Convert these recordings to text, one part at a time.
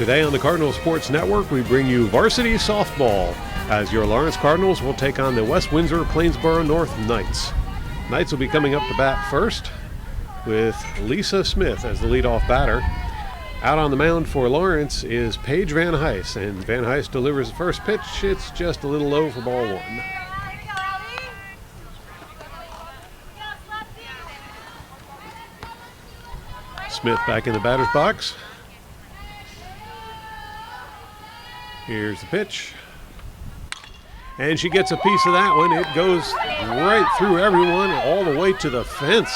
Today on the Cardinal Sports Network, we bring you Varsity Softball as your Lawrence Cardinals will take on the West Windsor-Plainsboro North Knights. Knights will be coming up to bat first with Lisa Smith as the leadoff batter. Out on the mound for Lawrence is Paige Van Heist, and Van Heist delivers the first pitch. It's just a little low for ball one. Smith back in the batter's box. Here's the pitch. And she gets a piece of that one. It goes right through everyone, all the way to the fence.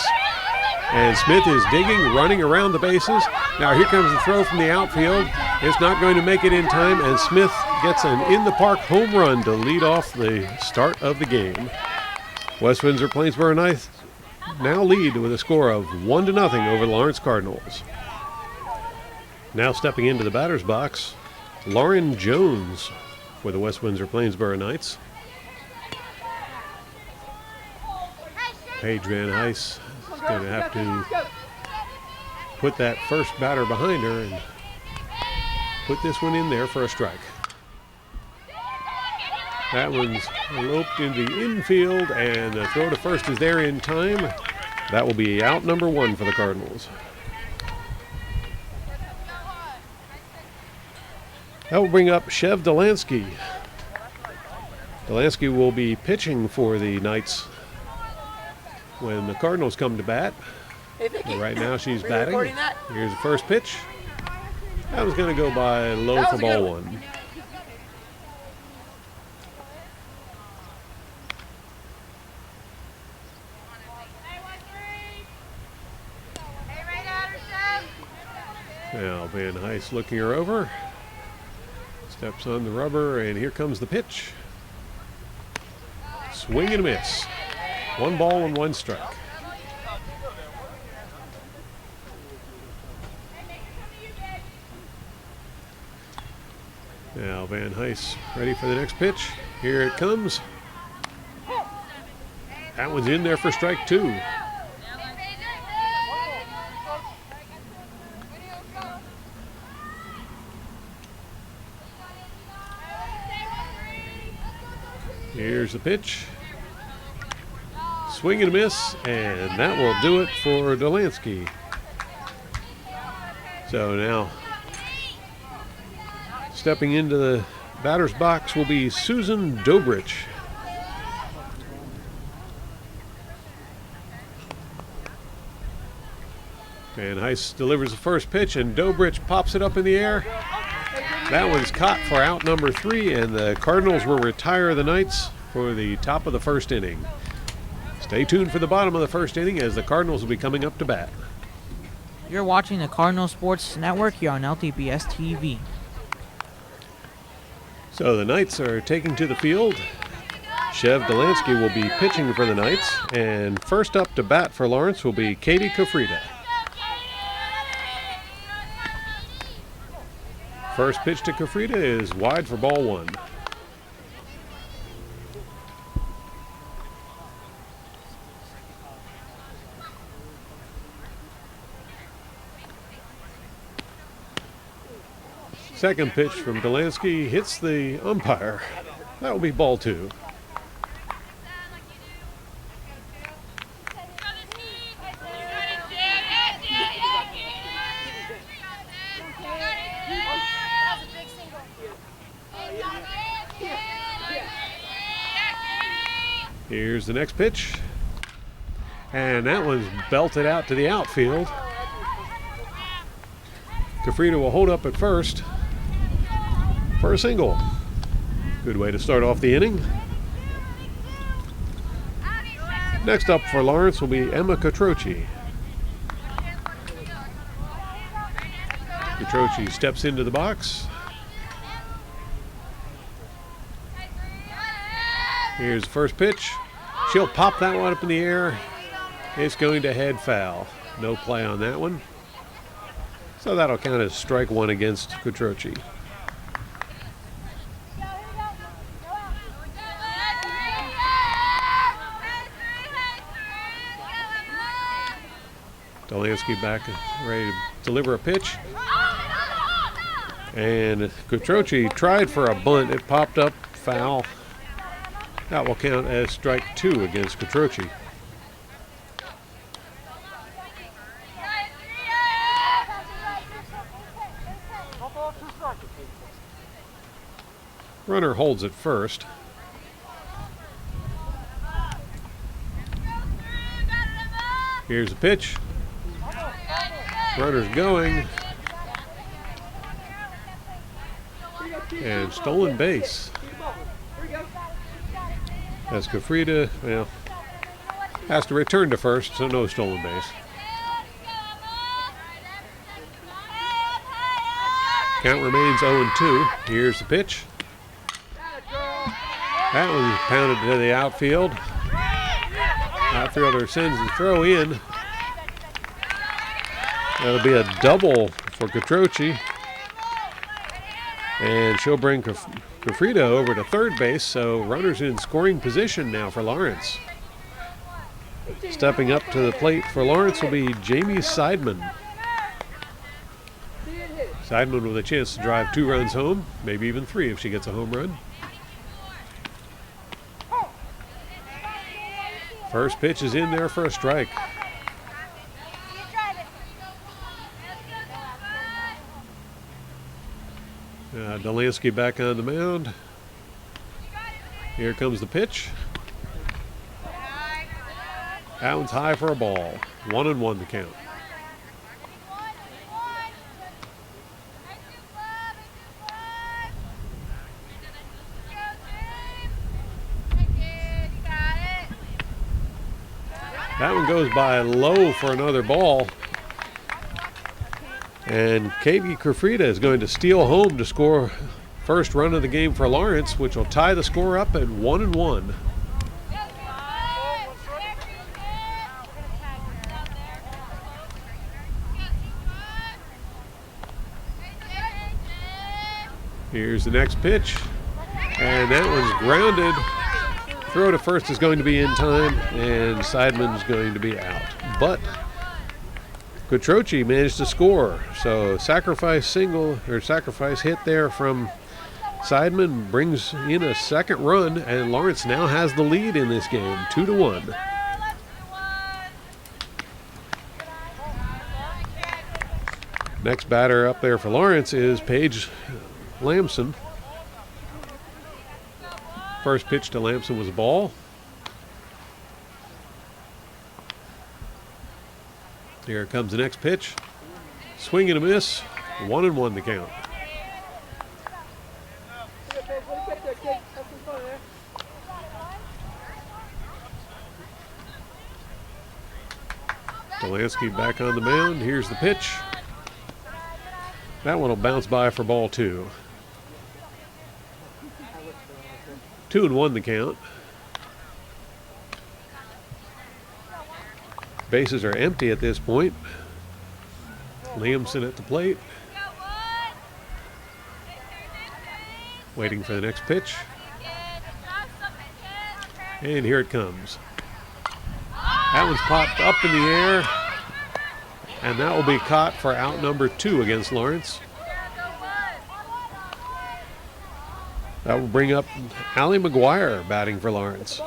And Smith is digging, running around the bases. Now here comes the throw from the outfield. It's not going to make it in time, and Smith gets an in-the-park home run to lead off the start of the game. West Windsor-Plainsboro Knights now lead with a score of 1-0 over the Lawrence Cardinals. Now stepping into the batter's box, Lauren Jones for the West Windsor-Plainsboro Knights. Paige Van Heist is going to have to put that first batter behind her and put this one in there for a strike. That one's loped into the infield, and the throw to first is there in time. That will be out number one for the Cardinals. That will bring up Chev Delansky. Delansky will be pitching for the Knights when the Cardinals come to bat. Right now she's batting. Here's the first pitch. That was going to go by low for ball one. Now Van Heist looking her over. Steps on the rubber, and here comes the pitch. Swing and a miss. 1 ball and 1 strike. Now Van Heist ready for the next pitch. Here it comes. That one's in there for strike 2. Here's the pitch. Swing and a miss, and that will do it for Delansky. So now, stepping into the batter's box will be Susan Dobrich. Van Heist delivers the first pitch, and Dobrich pops it up in the air. That one's caught for out number 3, and the Cardinals will retire the Knights for the top of the first inning. Stay tuned for the bottom of the first inning as the Cardinals will be coming up to bat. You're watching the Cardinal Sports Network here on LTPS TV. So the Knights are taking to the field. Chev Delansky will be pitching for the Knights, and first up to bat for Lawrence will be Katie Kafrida. First pitch to Kafrida is wide for ball one. Second pitch from Delansky hits the umpire. That will be ball 2. Here's the next pitch. And that one's belted out to the outfield. Kafrida will hold up at first for a single. Good way to start off the inning. Next up for Lawrence will be Emma Catroci. Catroci steps into the box. Here's the first pitch. She'll pop that one up in the air. It's going to head foul. No play on that one. So that'll count as strike 1 against Catroci. Delansky back ready to deliver a pitch. And Quattrochi tried for a bunt. It popped up, foul. That will count as strike 2 against Quattrochi. Runner holds it first. Here's the pitch. Runner's going. And stolen base. As Kafrida, well, has to return to first, so no stolen base. Count remains 0-2. Here's the pitch. That one's pounded to the outfield. Outfielder sends the throw in. That'll be a double for Quattrochi. And she'll bring Kafrida over to third base, so runners in scoring position now for Lawrence. Stepping up to the plate for Lawrence will be Jamie Seidman. Seidman with a chance to drive 2 runs home, maybe even 3 if she gets a home run. First pitch is in there for a strike. Delansky back on the mound. Here comes the pitch. That one's high for a ball. 1-1 the count. That one goes by low for another ball. And Katie Kafrida is going to steal home to score first run of the game for Lawrence, which will tie the score up at 1-1. Here's the next pitch. And that one's grounded. Throw to first is going to be in time, and Seidman's going to be out. But Quattrochi managed to score. So sacrifice hit there from Seidman brings in a second run, and Lawrence now has the lead in this game, 2-1. Next batter up there for Lawrence is Paige Lamson. First pitch to Lamson was a ball. Here comes the next pitch. Swing and a miss. 1-1 the count. Delansky back on the mound. Here's the pitch. That one will bounce by for ball 2. 2-1 the count. Bases are empty at this point. Liamson at the plate. Waiting for the next pitch. And here it comes. That one's popped up in the air. And that will be caught for out number 2 against Lawrence. That will bring up Allie McGuire batting for Lawrence.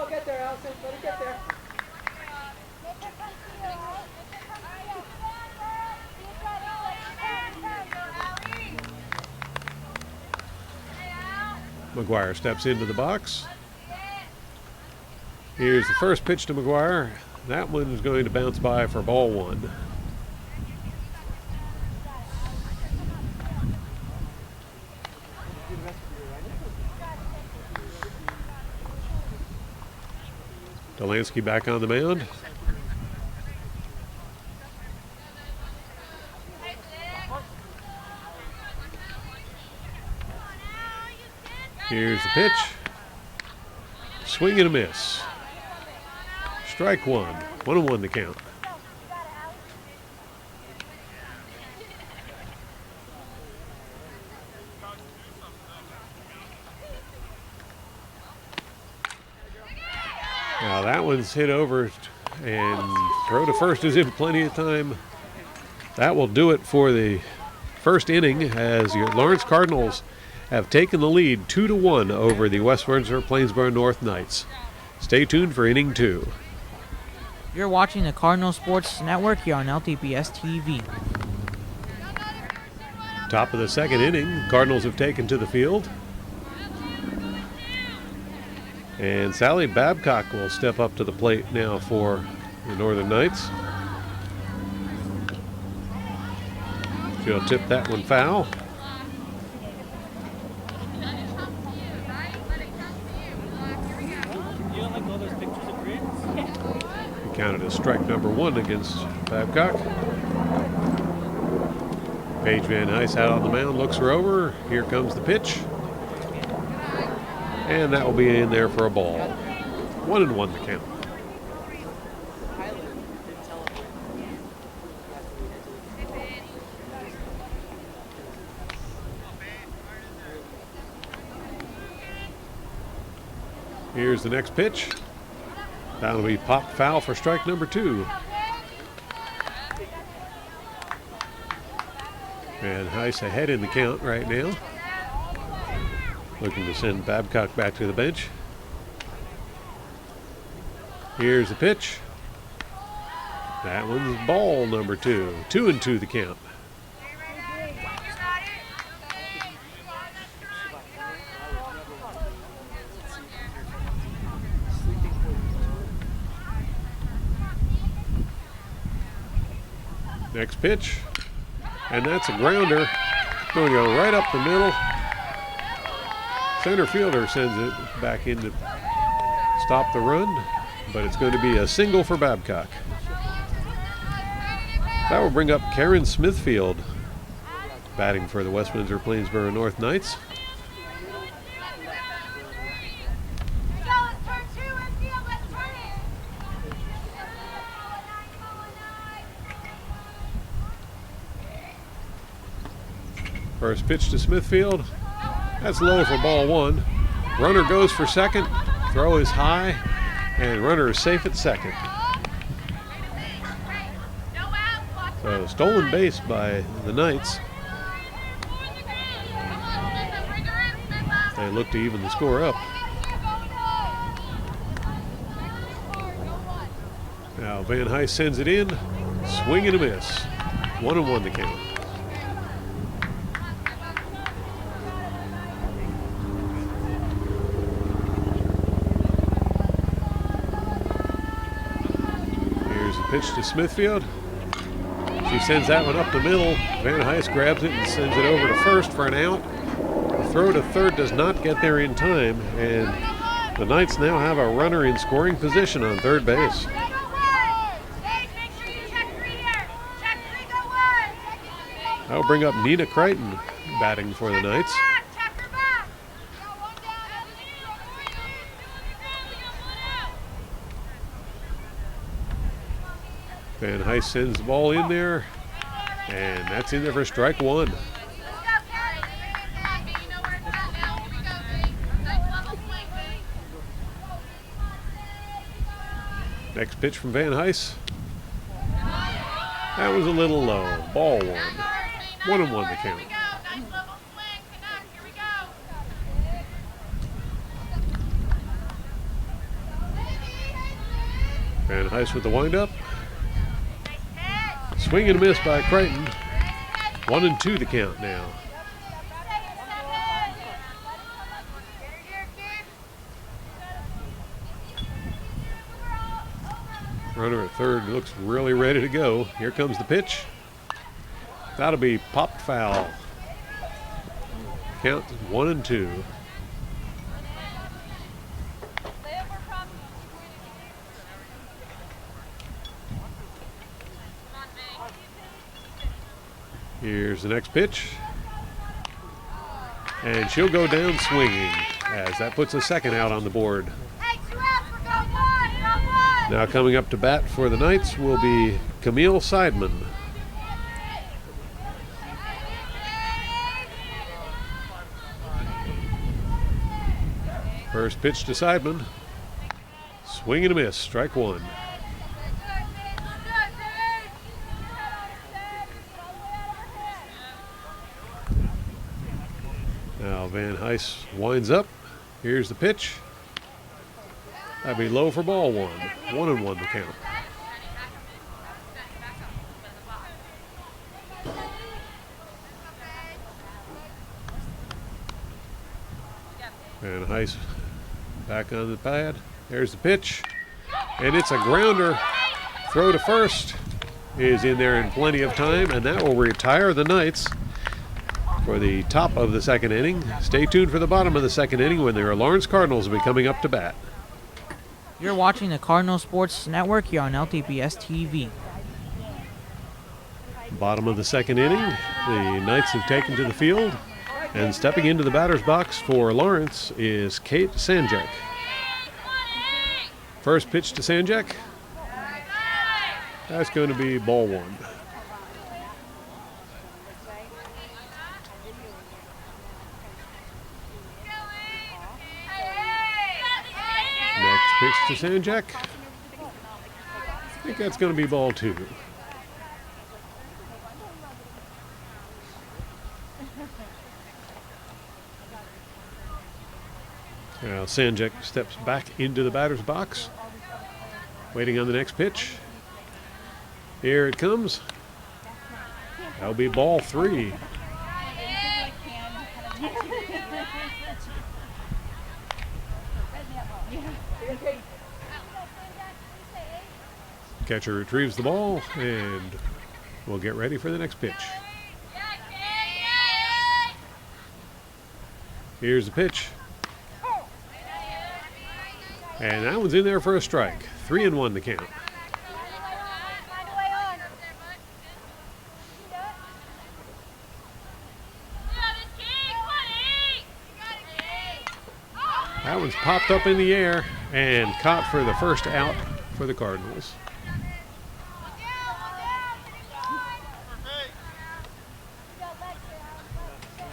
McGuire steps into the box. Here's the first pitch to McGuire. That one is going to bounce by for ball 1. Delansky back on the mound. Here's the pitch. Swing and a miss. Strike 1. 1-1 the count. Now that one's hit over, and throw to first is in plenty of time. That will do it for the first inning as your Lawrence Cardinals have taken the lead 2-1 over the West Windsor-Plainsboro North Knights. Stay tuned for inning 2. You're watching the Cardinal Sports Network here on LTPS TV. Top of the second inning, Cardinals have taken to the field. And Sally Babcock will step up to the plate now for the Northern Knights. She'll tip that one foul. Counted as strike number 1 against Babcock. Paige Van Heist out on the mound, looks her over. Here comes the pitch. And that will be in there for a ball. 1-1 the count. Here's the next pitch. That'll be popped foul for strike number 2. And Heiss ahead in the count right now. Looking to send Babcock back to the bench. Here's the pitch. That one's ball number 2. 2-2 the count. Next pitch, and that's a grounder. Going to go right up the middle. Center fielder sends it back in to stop the run, but it's going to be a single for Babcock. That will bring up Karen Smithfield, batting for the West Windsor-Plainsboro North Knights. First pitch to Smithfield. That's low for ball 1. Runner goes for second. Throw is high. And runner is safe at second. So stolen base by the Knights. They look to even the score up. Now Van Heist sends it in. Swing and a miss. 1-1 the count. Pitch to Smithfield. She sends that one up the middle. Van Heist grabs it and sends it over to first for an out. The throw to third does not get there in time, and the Knights now have a runner in scoring position on third base. That'll bring up Nina Crichton batting for the Knights. Van Heist sends the ball in there, and that's in there for strike 1. Next pitch from Van Heist. That was a little low. Ball 1. 1-1 the count. Van Heist with the windup. Swing and a miss by Crichton. 1-2 the count now. Runner at third looks really ready to go. Here comes the pitch. That'll be popped foul. Count 1-2. Here's the next pitch. And she'll go down swinging as that puts a second out on the board. Now coming up to bat for the Knights will be Camille Seidman. First pitch to Seidman. Swing and a miss, strike 1. Van Heis winds up. Here's the pitch. That'd be low for ball one. 1-1 the count. Van Heis back on the pad. There's the pitch. And it's a grounder. Throw to first is in there in plenty of time, and that will retire the Knights for the top of the second inning. Stay tuned for the bottom of the second inning when the Lawrence Cardinals will be coming up to bat. You're watching the Cardinal Sports Network here on LTPS TV. Bottom of the second inning, the Knights have taken to the field, and stepping into the batter's box for Lawrence is Kate Sanjak. First pitch to Sanjak. That's going to be ball one. Next pitch to Sanjak. I think that's going to be ball two. Now Sanjak steps back into the batter's box, waiting on the next pitch. Here it comes. That'll be ball three. Catcher retrieves the ball, and we'll get ready for the next pitch. Here's the pitch. And that one's in there for a strike. 3-1 the count. That one's popped up in the air and caught for the first out for the Cardinals.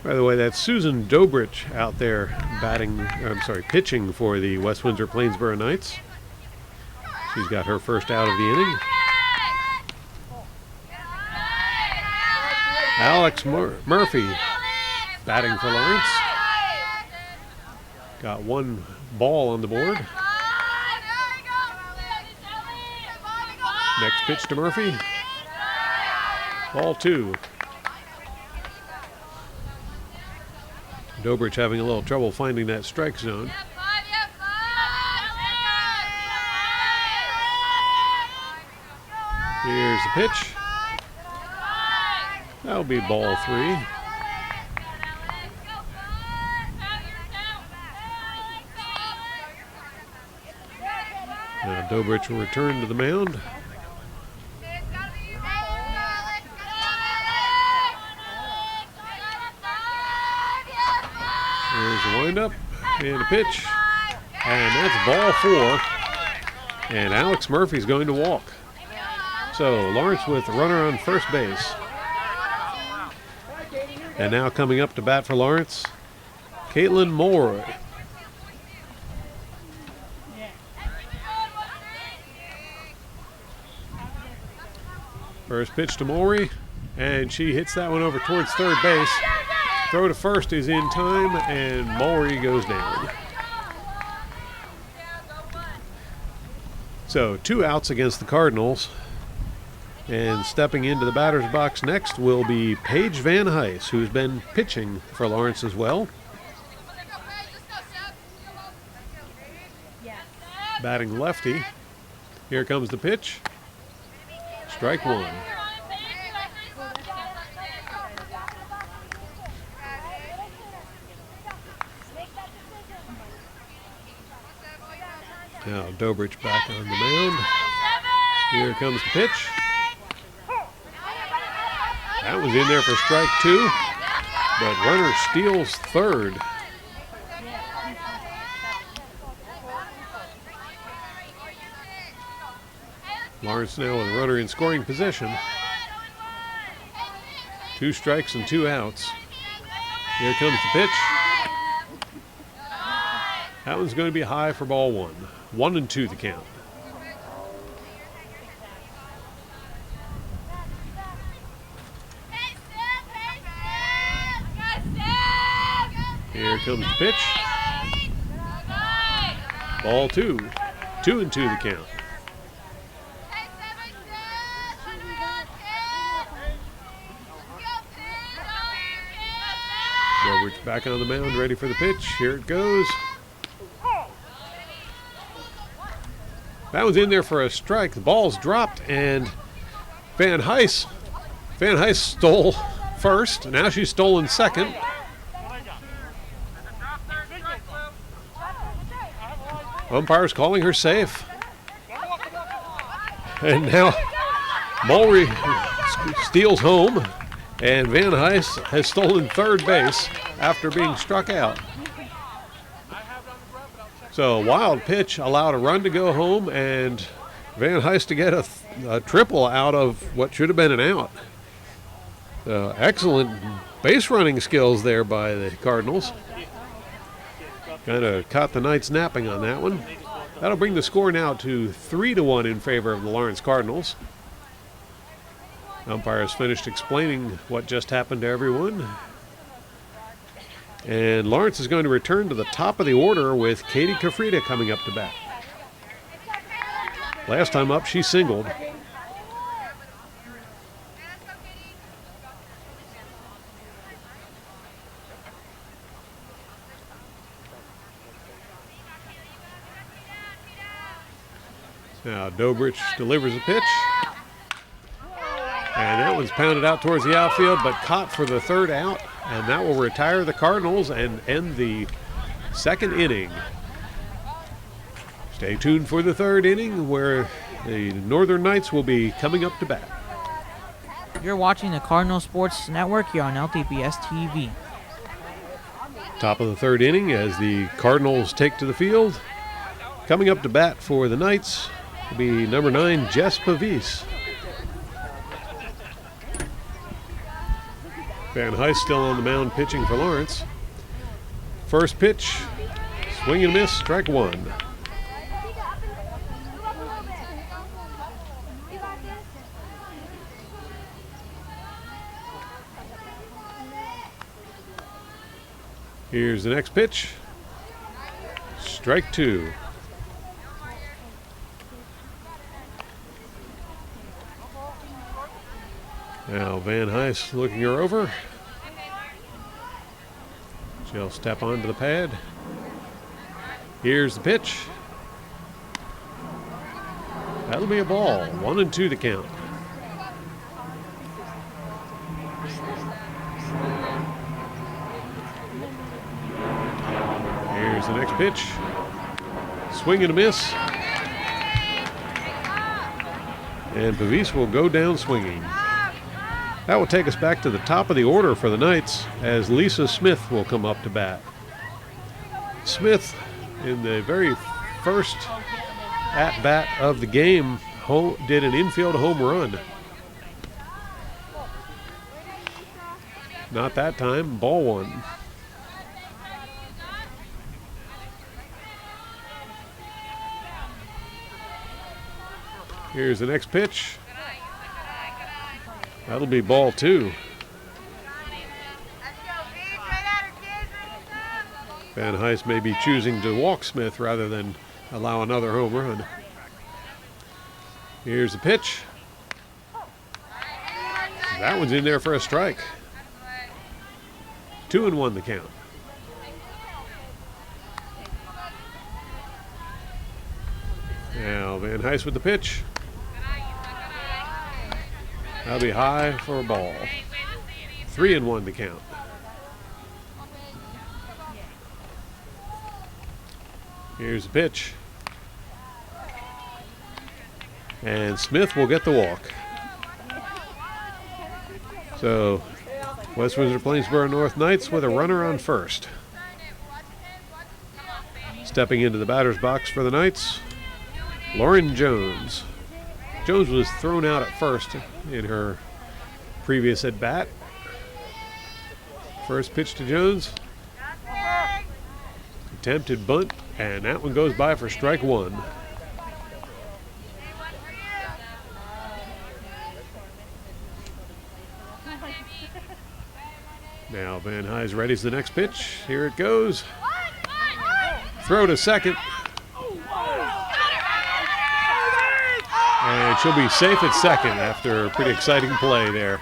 By the way, that's Susan Dobrich out there pitching for the West Windsor-Plainsboro Knights. She's got her first out of the inning. Alex Murphy batting for Lawrence. Got one ball on the board. Next pitch to Murphy. Ball two. Dobrich having a little trouble finding that strike zone. Here's the pitch. That'll be ball three. Now Dobrich will return to the mound. There's the windup and a pitch. And that's ball four. And Alex Murphy's going to walk. So Lawrence with a runner on first base. And now coming up to bat for Lawrence, Caitlin Mulroy. First pitch to Mulroy, and she hits that one over towards third base. Throw to first is in time, and Mulroy goes down. So 2 outs against the Cardinals. And stepping into the batter's box next will be Paige Van Heis, who's been pitching for Lawrence as well. Batting lefty. Here comes the pitch. Strike one. Now Dobrich back on the mound. Here comes the pitch. That was in there for strike two, but runner steals third. Lawrence now with a runner in scoring position. 2 strikes and 2 outs. Here comes the pitch. That one's going to be high for ball one. 1-2 the count. Here comes the pitch. Ball 2. 2-2 the count. Roberts back on the mound, ready for the pitch. Here it goes. That was in there for a strike. The ball's dropped, and Van Heist stole first. Now she's stolen second. Umpire's calling her safe. And now Mulry steals home, and Van Heist has stolen third base after being struck out. So a wild pitch allowed a run to go home, and Van Heist to get a triple out of what should have been an out. Excellent base running skills there by the Cardinals. Kind of caught the Knights napping on that one. That'll bring the score now to 3-1 in favor of the Lawrence Cardinals. Umpire has finished explaining what just happened to everyone. And Lawrence is going to return to the top of the order with Katie Kafrida coming up to bat. Last time up, she singled. Now Dobrich delivers a pitch. And that one's pounded out towards the outfield, but caught for the third out. And that will retire the Cardinals and end the second inning. Stay tuned for the third inning, where the Northern Knights will be coming up to bat. You're watching the Cardinal Sports Network here on LTPS TV. Top of the third inning as the Cardinals take to the field. Coming up to bat for the Knights will be number 9, Jess Pavis. Van Heist still on the mound pitching for Lawrence. First pitch, swing and miss, strike 1. Here's the next pitch, strike 2. Now Van Heist looking her over. She'll step onto the pad. Here's the pitch. That'll be a ball. 1-2 the count. Here's the next pitch. Swing and a miss. And Pavis will go down swinging. That will take us back to the top of the order for the Knights as Lisa Smith will come up to bat. Smith, in the very first at-bat of the game, did an infield home run. Not that time, ball 1. Here's the next pitch. That'll be ball 2. Van Heist may be choosing to walk Smith rather than allow another home run. Here's the pitch. That one's in there for a strike. 2-1 the count. Now Van Heist with the pitch. That'll be high for a ball. 3-1 the count. Here's the pitch. And Smith will get the walk. So West Windsor-Plainsboro North Knights with a runner on first. Stepping into the batter's box for the Knights, Lauren Jones. Jones was thrown out at first in her previous at-bat. First pitch to Jones. Attempted bunt, and that one goes by for strike 1. Now Van Hise readies the next pitch. Here it goes. Throw to second. And she'll be safe at second after a pretty exciting play there.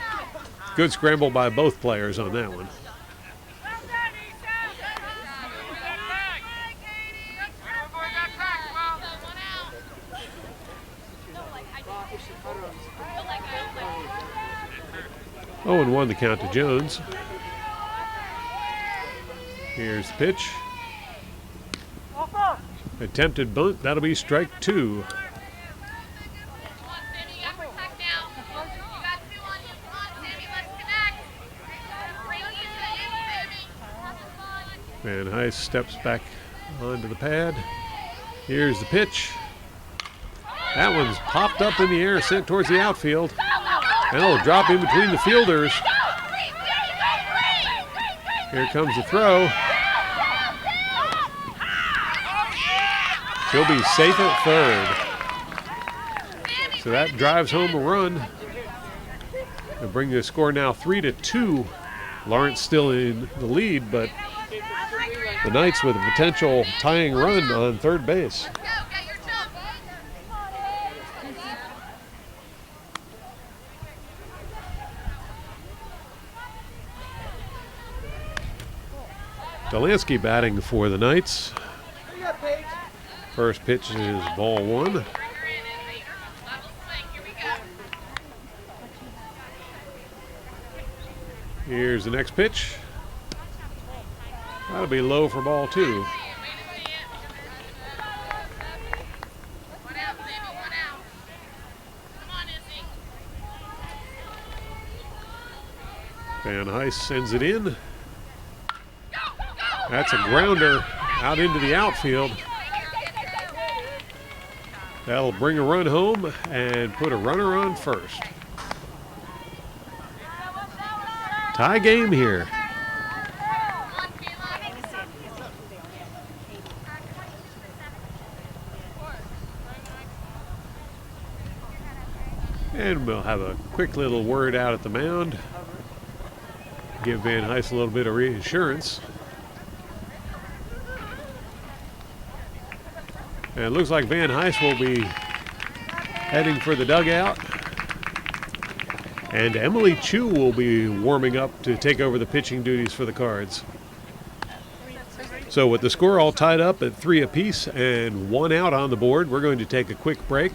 Good scramble by both players on that one. Oh, and 1 the count to Jones. Here's the pitch. Attempted bunt. That'll be strike 2. Van Hise steps back onto the pad. Here's the pitch. That one's popped up in the air, sent towards the outfield. And it'll drop in between the fielders. Here comes the throw. She'll be safe at third. So that drives home a run. They'll bring the score now 3-2. Lawrence still in the lead, but the Knights with a potential tying run on third base. Delansky batting for the Knights. First pitch is ball 1. Here's the next pitch. That'll be low for ball 2. Van Hise sends it in. That's a grounder out into the outfield. That'll bring a run home and put a runner on first. Tie game here. And we'll have a quick little word out at the mound. Give Van Hise a little bit of reassurance. And it looks like Van Hise will be heading for the dugout. And Emily Chu will be warming up to take over the pitching duties for the Cards. So with the score all tied up at 3 apiece and 1 out on the board, we're going to take a quick break,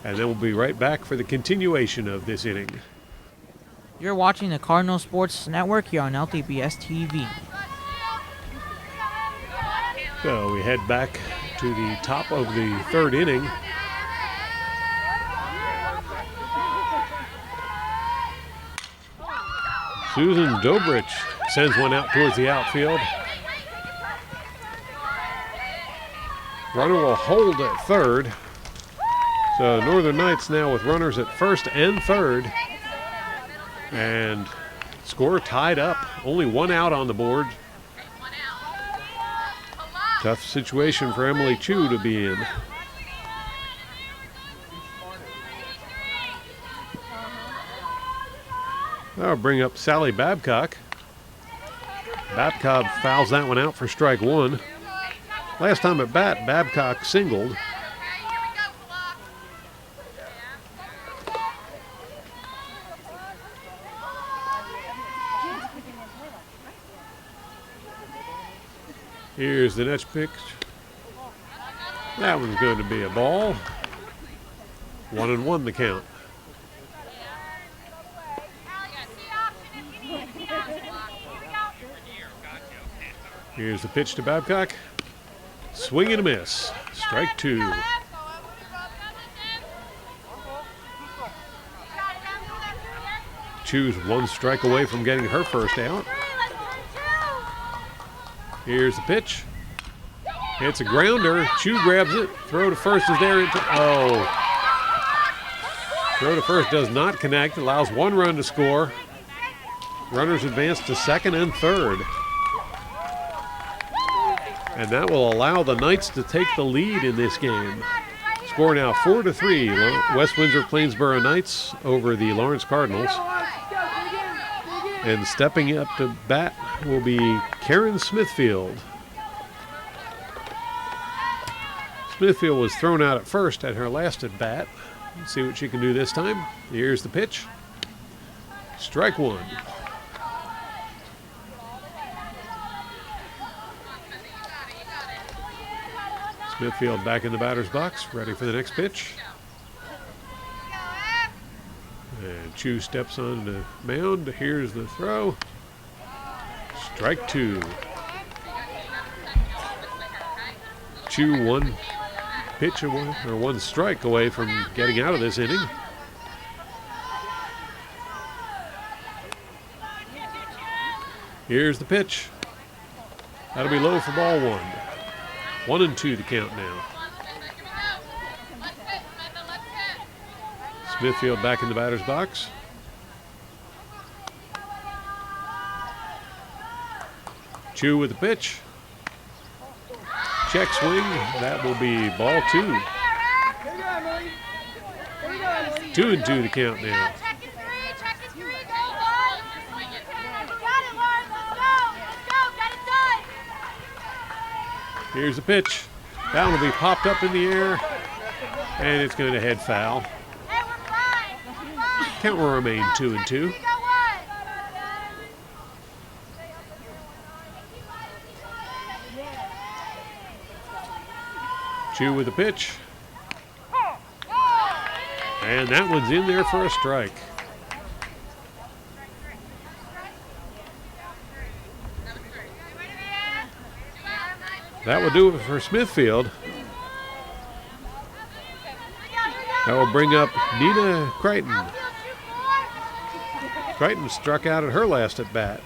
and then we'll be right back for the continuation of this inning. You're watching the Cardinal Sports Network here on LTBS TV. So we head back to the top of the third inning. Susan Dobrich sends one out towards the outfield. Runner will hold at third. So Northern Knights now with runners at first and third. And score tied up. Only 1 out on the board. Tough situation for Emily Chu to be in. That'll bring up Sally Babcock. Babcock fouls that one out for strike 1. Last time at bat, Babcock singled. Here's the next pitch. That one's going to be a ball. 1-1 the count. Here's the pitch to Babcock. Swing and a miss. Strike 2. Chu's 1 strike away from getting her first out. Here's the pitch. It's a grounder. Chu grabs it. Throw to first is there. Throw to first does not connect. Allows 1 run to score. Runners advance to second and third. And that will allow the Knights to take the lead in this game. Score now 4-3. West Windsor-Plainsboro Knights over the Lawrence Cardinals. And stepping up to bat will be Karen Smithfield. Smithfield was thrown out at first at her last at bat. Let's see what she can do this time. Here's the pitch. Strike one. Smithfield back in the batter's box, ready for the next pitch. And Chu steps on the mound. Here's the throw. Strike two. Chu one pitch away, or one strike away from getting out of this inning. Here's the pitch. That'll be low for ball one. 1-2 the count now. Smithfield back in the batter's box. Chu with the pitch. Check swing. That will be ball two. 2-2 the count now. Here's the pitch. That one will be popped up in the air, and it's going to head foul. Count will remain 2-2. Chu with the pitch. And that one's in there for a strike. That will do it for Smithfield. That will bring up Nina Crichton. Crichton struck out at her last at bat.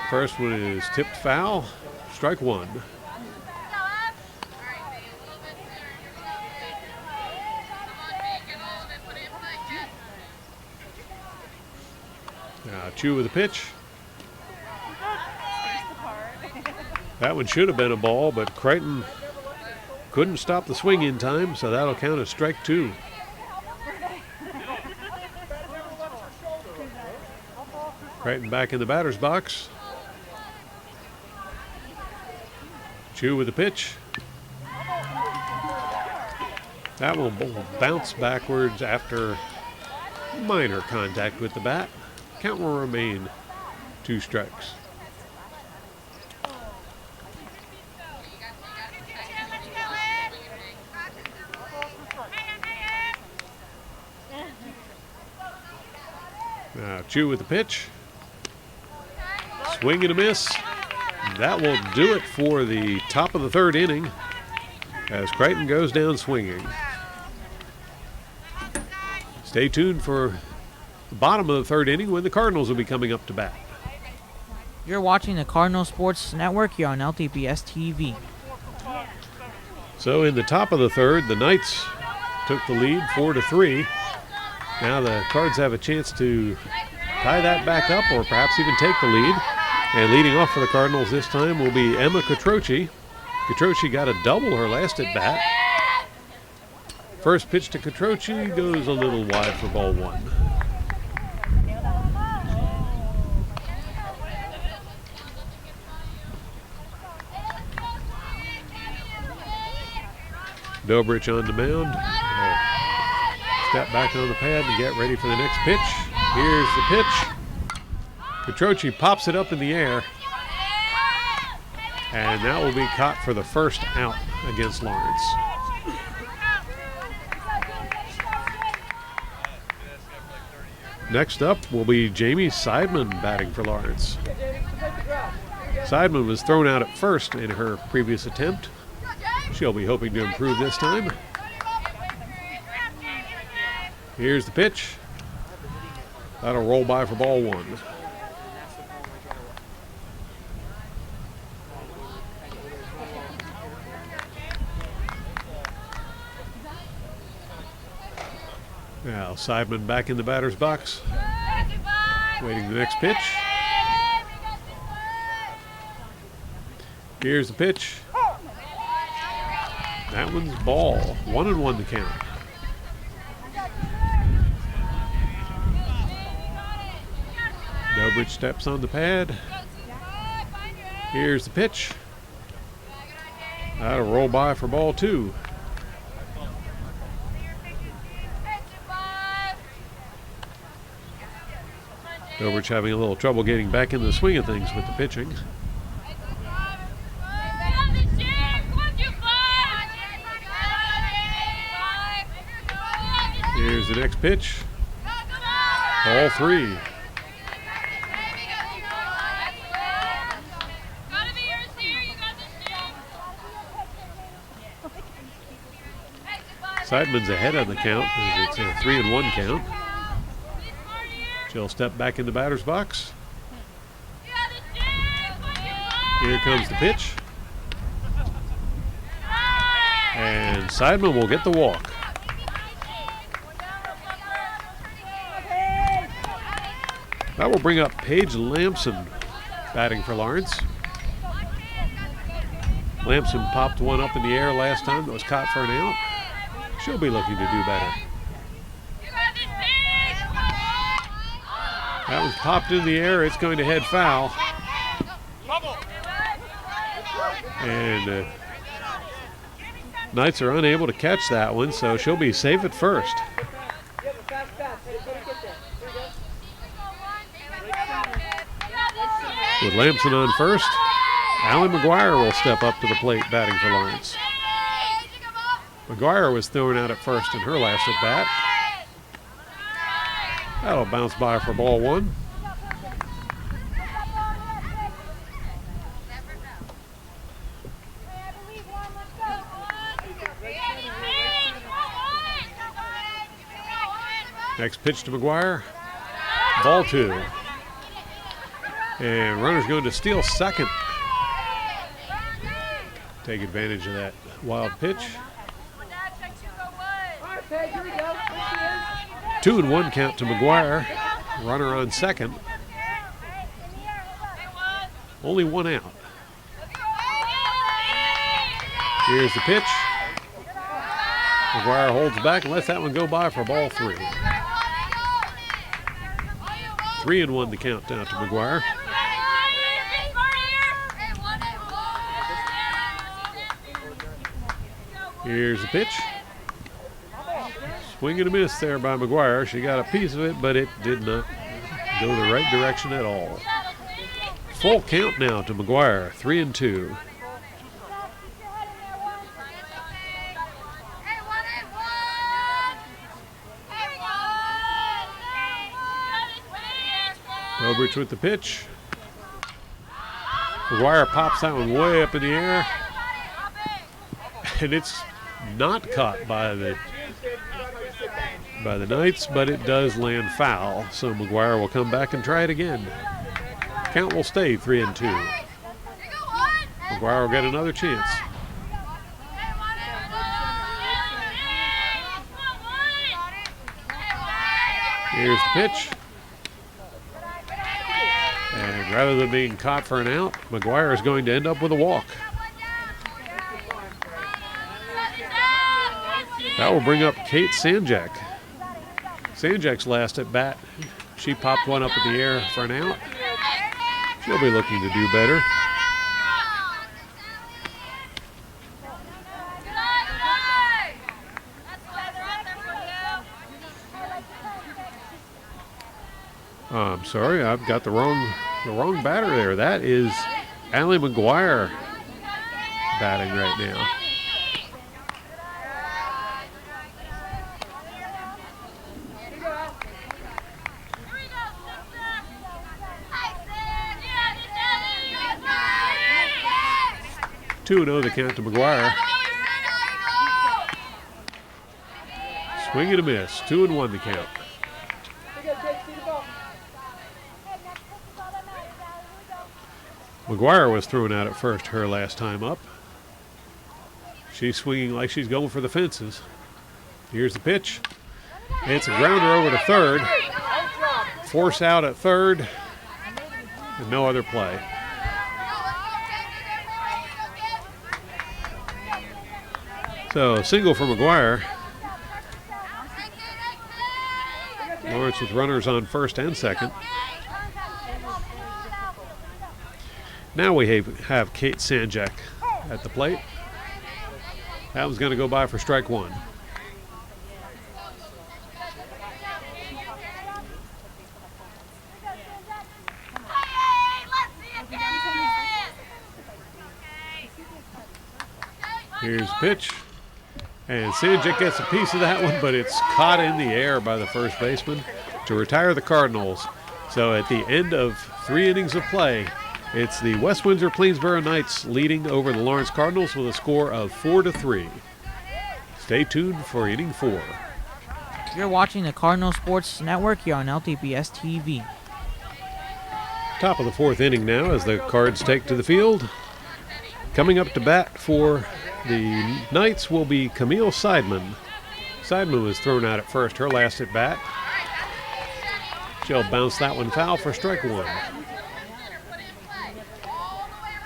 First one is tipped foul. Strike one. Now Chu with the pitch. That one should have been a ball, but Crichton couldn't stop the swing in time, so that'll count as strike two. Crichton back in the batter's box. Chu with the pitch. That one will bounce backwards after minor contact with the bat. Count will remain 2 strikes. Now Chu with the pitch. Swing and a miss. That will do it for the top of the third inning as Crichton goes down swinging. Stay tuned for the bottom of the third inning when the Cardinals will be coming up to bat. You're watching the Cardinal Sports Network here on LTPS TV. So in the top of the third, the Knights took the lead 4-3. Now the Cards have a chance to tie that back up or perhaps even take the lead. And leading off for the Cardinals this time will be Emma Catroci. Catroci got a double her last at bat. First pitch to Catroci goes a little wide for ball one. Dobrich on the mound. Step back on the pad to get ready for the next pitch. Here's the pitch. Catroci pops it up in the air. And that will be caught for the first out against Lawrence. Next up will be Jamie Seidman batting for Lawrence. Seidman was thrown out at first in her previous attempt. She'll be hoping to improve this time. Here's the pitch. That'll roll by for ball one. Now Seidman back in the batter's box. Waiting the next pitch. Here's the pitch. That one's ball. 1-1 to count. Dobridge steps on the pad. Here's the pitch. That'll roll by for ball 2. Dobridge having a little trouble getting back in the swing of things with the pitching. Here's the next pitch. Ball 3. Seidman's ahead on the count. It's a 3-1 count. She'll step back in the batter's box. Here comes the pitch. And Seidman will get the walk. That will bring up Paige Lamson batting for Lawrence. Lamson popped one up in the air last time that was caught for an out. She'll be looking to do better. That was popped in the air. It's going to head foul. And Knights are unable to catch that one, so she'll be safe at first. With Lamson on first, Allie McGuire will step up to the plate batting for Lawrence. McGuire was thrown out at first in her last at bat. That'll bounce by for ball 1. Next pitch to McGuire. Ball 2. And runner's going to steal second. Take advantage of that wild pitch. 2-1 count to McGuire. Runner on second. Only one out. Here's the pitch. McGuire holds back and lets that one go by for ball 3. 3-1 the count down to McGuire. Here's the pitch. Swing and a miss there by McGuire. She got a piece of it, but it did not go the right direction at all. Full count now to McGuire, 3-2. Dobridge with the pitch. McGuire pops that one way up in the air. And it's not caught by the Knights, but it does land foul. So McGuire will come back and try it again. Count will stay 3-2. McGuire will get another chance. Here's the pitch. And rather than being caught for an out, McGuire is going to end up with a walk. That will bring up Kate Sanjak. Sanjak's last at bat, she popped one up in the air for an out. She'll be looking to do better. I'm sorry, I've got the wrong batter there. That is Allie McGuire batting right now. Two 2-0 the count to McGuire. Swing and a miss. 2-1 the count. McGuire was thrown out at first her last time up. She's swinging like she's going for the fences. Here's the pitch. It's a grounder over to third. Force out at third. And no other play. So single for McGuire. Lawrence with runners on first and second. Now we have Kate Sanjak at the plate. That one's going to go by for strike one. Here's the pitch. And Sanjak gets a piece of that one, but it's caught in the air by the first baseman to retire the Cardinals. So at the end of 3 innings of play, it's the West Windsor-Plainsboro Knights leading over the Lawrence Cardinals with a score of 4-3. Stay tuned for inning 4. You're watching the Cardinal Sports Network here on LTPS TV. Top of the 4th inning now as the Cards take to the field. Coming up to bat for the Knights will be Camille Seidman. Seidman was thrown out at first, her last at bat. She'll bounce that one foul for strike one.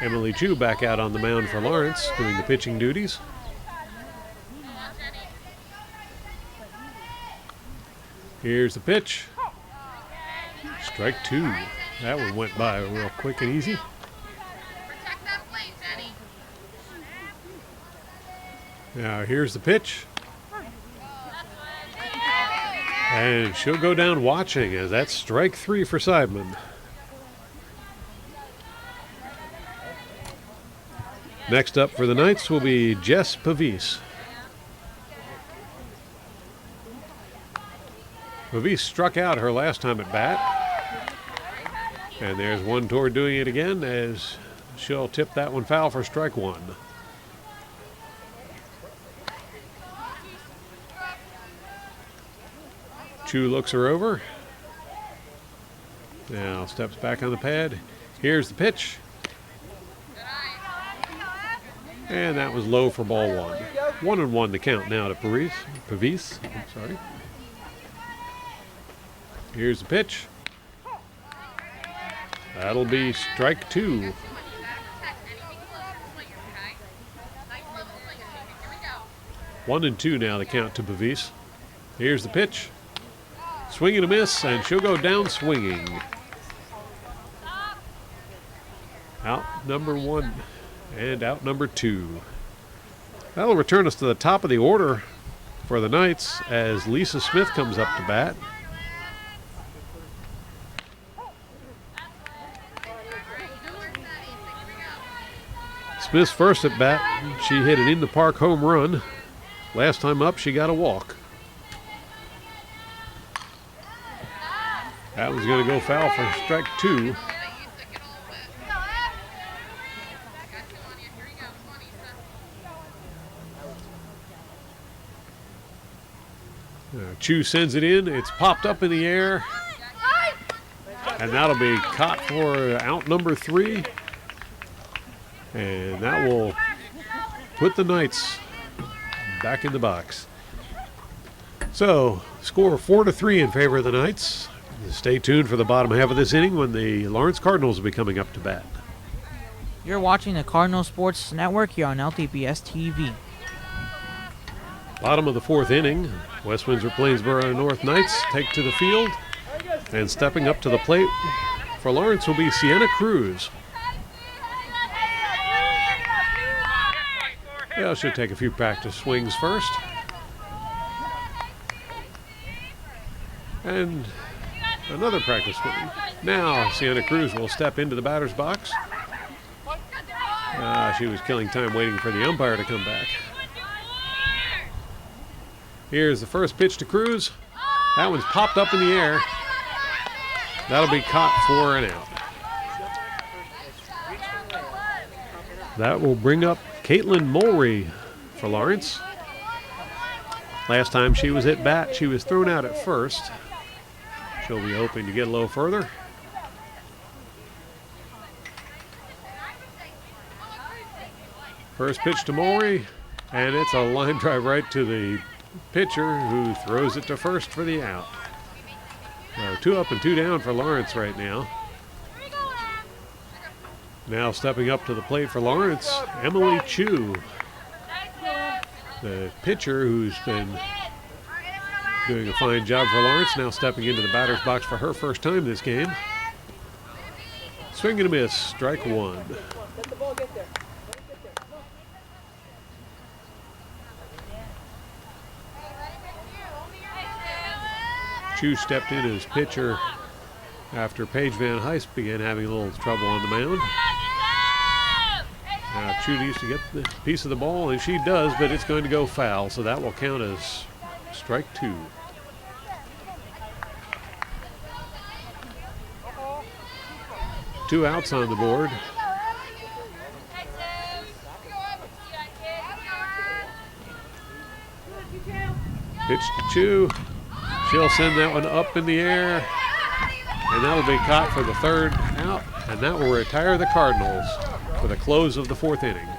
Emily Chu back out on the mound for Lawrence, doing the pitching duties. Here's the pitch. Strike two. That one went by real quick and easy. Now here's the pitch. And she'll go down watching as that's strike three for Seidman. Next up for the Knights will be Jess Pavis. Pavis struck out her last time at bat. And there's one toward doing it again as she'll tip that one foul for strike one. Chu looks her over. Now steps back on the pad. Here's the pitch. And that was low for ball one. 1-1 the count now to Pavis. I'm sorry. Here's the pitch. That'll be strike two. 1-2 now the count to Pavis. Here's the pitch. Swing and a miss, and she'll go down swinging. Out number one and out number two. That'll return us to the top of the order for the Knights as Lisa Smith comes up to bat. Smith's first at bat, she hit an in-the-park home run. Last time up, she got a walk. That one's going to go foul for strike two. Chu sends it in. It's popped up in the air. And that'll be caught for out number three. And that will put the Knights back in the box. So, score 4-3 in favor of the Knights. Stay tuned for the bottom half of this inning when the Lawrence Cardinals will be coming up to bat. You're watching the Cardinal Sports Network here on LTPS TV. Bottom of the fourth inning, West Windsor-Plainsboro North Knights take to the field. And stepping up to the plate for Lawrence will be Sienna Cruz. Yeah, she'll take a few practice swings first. And another practice swing. Now Sienna Cruz will step into the batter's box. She was killing time waiting for the umpire to come back. Here's the first pitch to Cruz. That one's popped up in the air. That'll be caught for an out. That will bring up Caitlin Mulry for Lawrence. Last time she was at bat, she was thrown out at first. She'll be hoping to get a little further. First pitch to Mulry, and it's a line drive right to the pitcher who throws it to first for the out. 2 up and 2 down for Lawrence right now. Now stepping up to the plate for Lawrence, Emily Chu. The pitcher who's been doing a fine job for Lawrence, now stepping into the batter's box for her first time this game. Swing and a miss, strike one. Chu stepped in as pitcher after Paige Van Heist began having a little trouble on the mound. Chu needs to get the piece of the ball, and she does, but it's going to go foul, so that will count as strike two. Two outs on the board. Pitch to Chu. She'll send that one up in the air, and that'll be caught for the third out, and that will retire the Cardinals for the close of the fourth inning.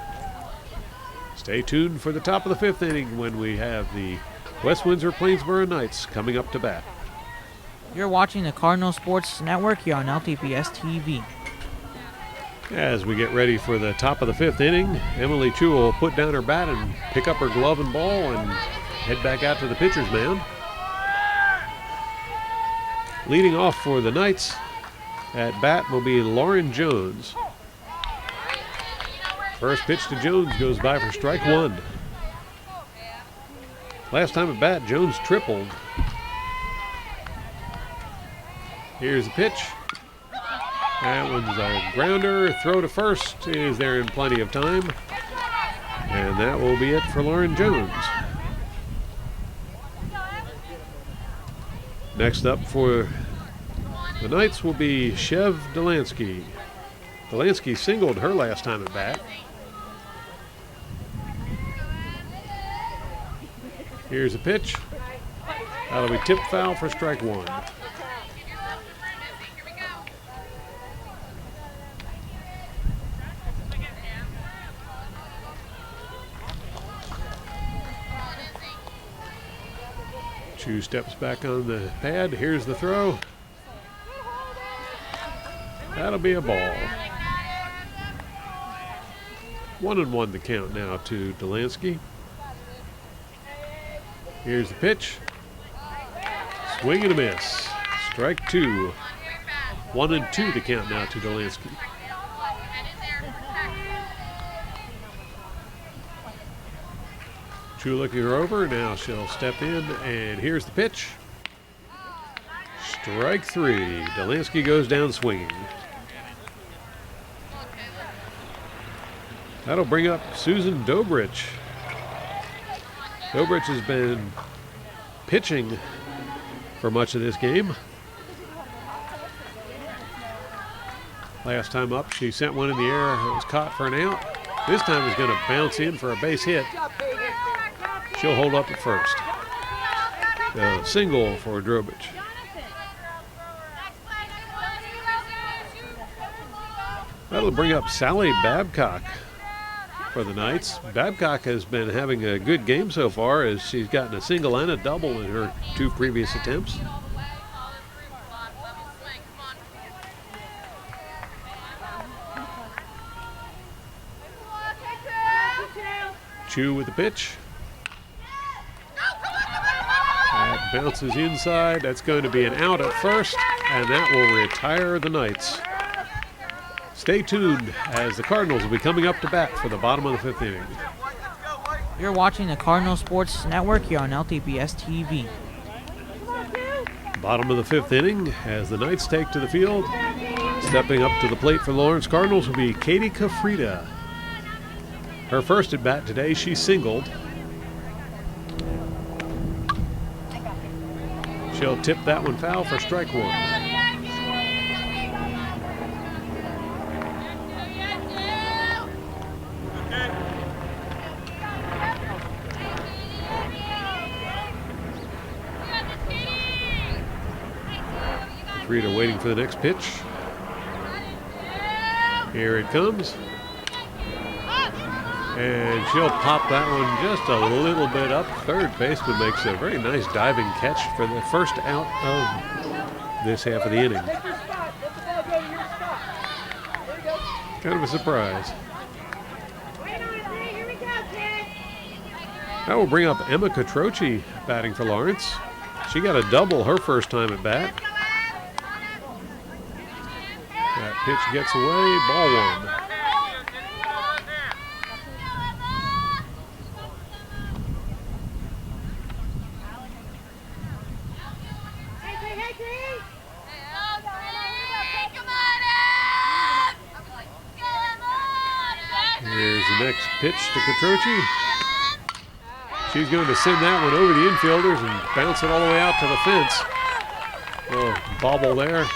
Stay tuned for the top of the fifth inning when we have the West Windsor-Plainsboro Knights coming up to bat. You're watching the Cardinal Sports Network here on LTPS TV. As we get ready for the top of the fifth inning, Emily Chu will put down her bat and pick up her glove and ball and head back out to the pitcher's mound. Leading off for the Knights at bat will be Lauren Jones. First pitch to Jones goes by for strike one. Last time at bat, Jones tripled. Here's the pitch. That one's a grounder. Throw to first is there in plenty of time. And that will be it for Lauren Jones. Next up for the Knights will be Chev Delansky. Delansky singled her last time at bat. Here's a pitch. That'll be tipped foul for strike one. Chu steps back on the pad. Here's the throw. That'll be a ball. 1-1 the count now to Delansky. Here's the pitch. Swing and a miss. Strike two. 1-2 the count now to Delansky. Chu looking her over. Now she'll step in, and here's the pitch. Strike three. Delansky goes down swinging. That'll bring up Susan Dobrich. Dobrich has been pitching for much of this game. Last time up, she sent one in the air. It was caught for an out. This time it's going to bounce in for a base hit. She'll hold up at first. A single for Dobrich. That'll bring up Sally Babcock for the Knights. Babcock has been having a good game so far as she's gotten a single and a double in her two previous attempts. Chu with the pitch. That bounces inside. That's going to be an out at first, and that will retire the Knights. Stay tuned as the Cardinals will be coming up to bat for the bottom of the fifth inning. You're watching the Cardinal Sports Network here on LTPS TV. Bottom of the fifth inning as the Knights take to the field. Stepping up to the plate for the Lawrence Cardinals will be Katie Kafrida. Her first at bat today, she singled. She'll tip that one foul for strike one. Kafrida waiting for the next pitch. Here it comes. And she'll pop that one just a little bit up. Third baseman makes a very nice diving catch for the first out of this half of the inning. Kind of a surprise. That will bring up Emma Catroci batting for Lawrence. She got a double her first time at bat. That Pitch gets away, ball one. Here's the next pitch to Catroci. She's going to send that one over the infielders and bounce it all the way out to the fence. Oh, bobble there.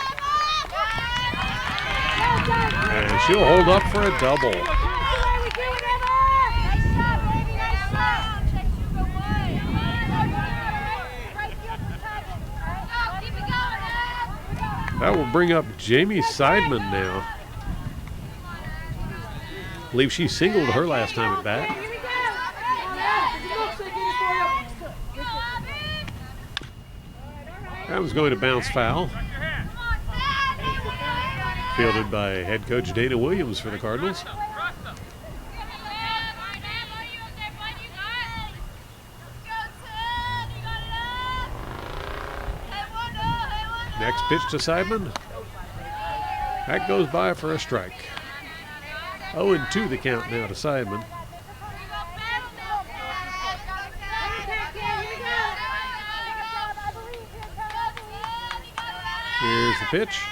And she'll hold up for a double. That will bring up Jamie Seidman now. I believe she singled her last time at bat. That was going to bounce foul. Fielded by head coach Dana Williams for the Cardinals. Next pitch to Seidman. That goes by for a strike. 0-2 the count now to Seidman. Here's the pitch.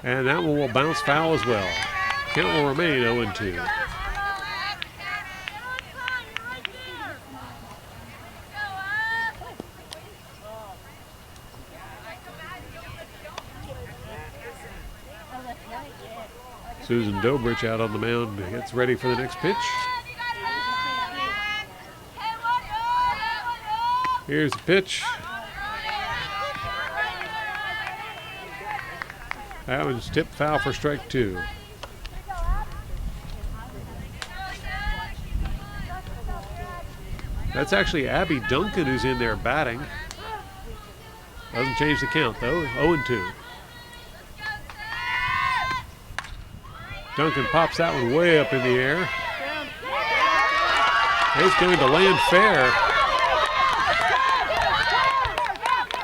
And that one will bounce foul as well. Count will remain 0-2. Susan Dobrich out on the mound, gets ready for the next pitch. Here's the pitch. That one's tipped foul for strike two. That's actually Abby Duncan who's in there batting. Doesn't change the count though, 0-2. Duncan pops that one way up in the air. It's going to land fair.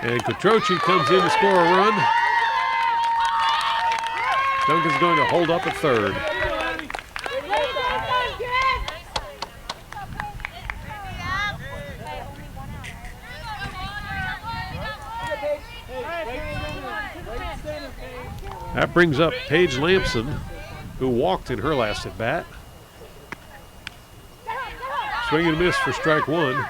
And Catroci comes in to score a run. Duncan's going to hold up at third. That brings up Paige Lampson, who walked in her last at bat. Swing and a miss for strike one.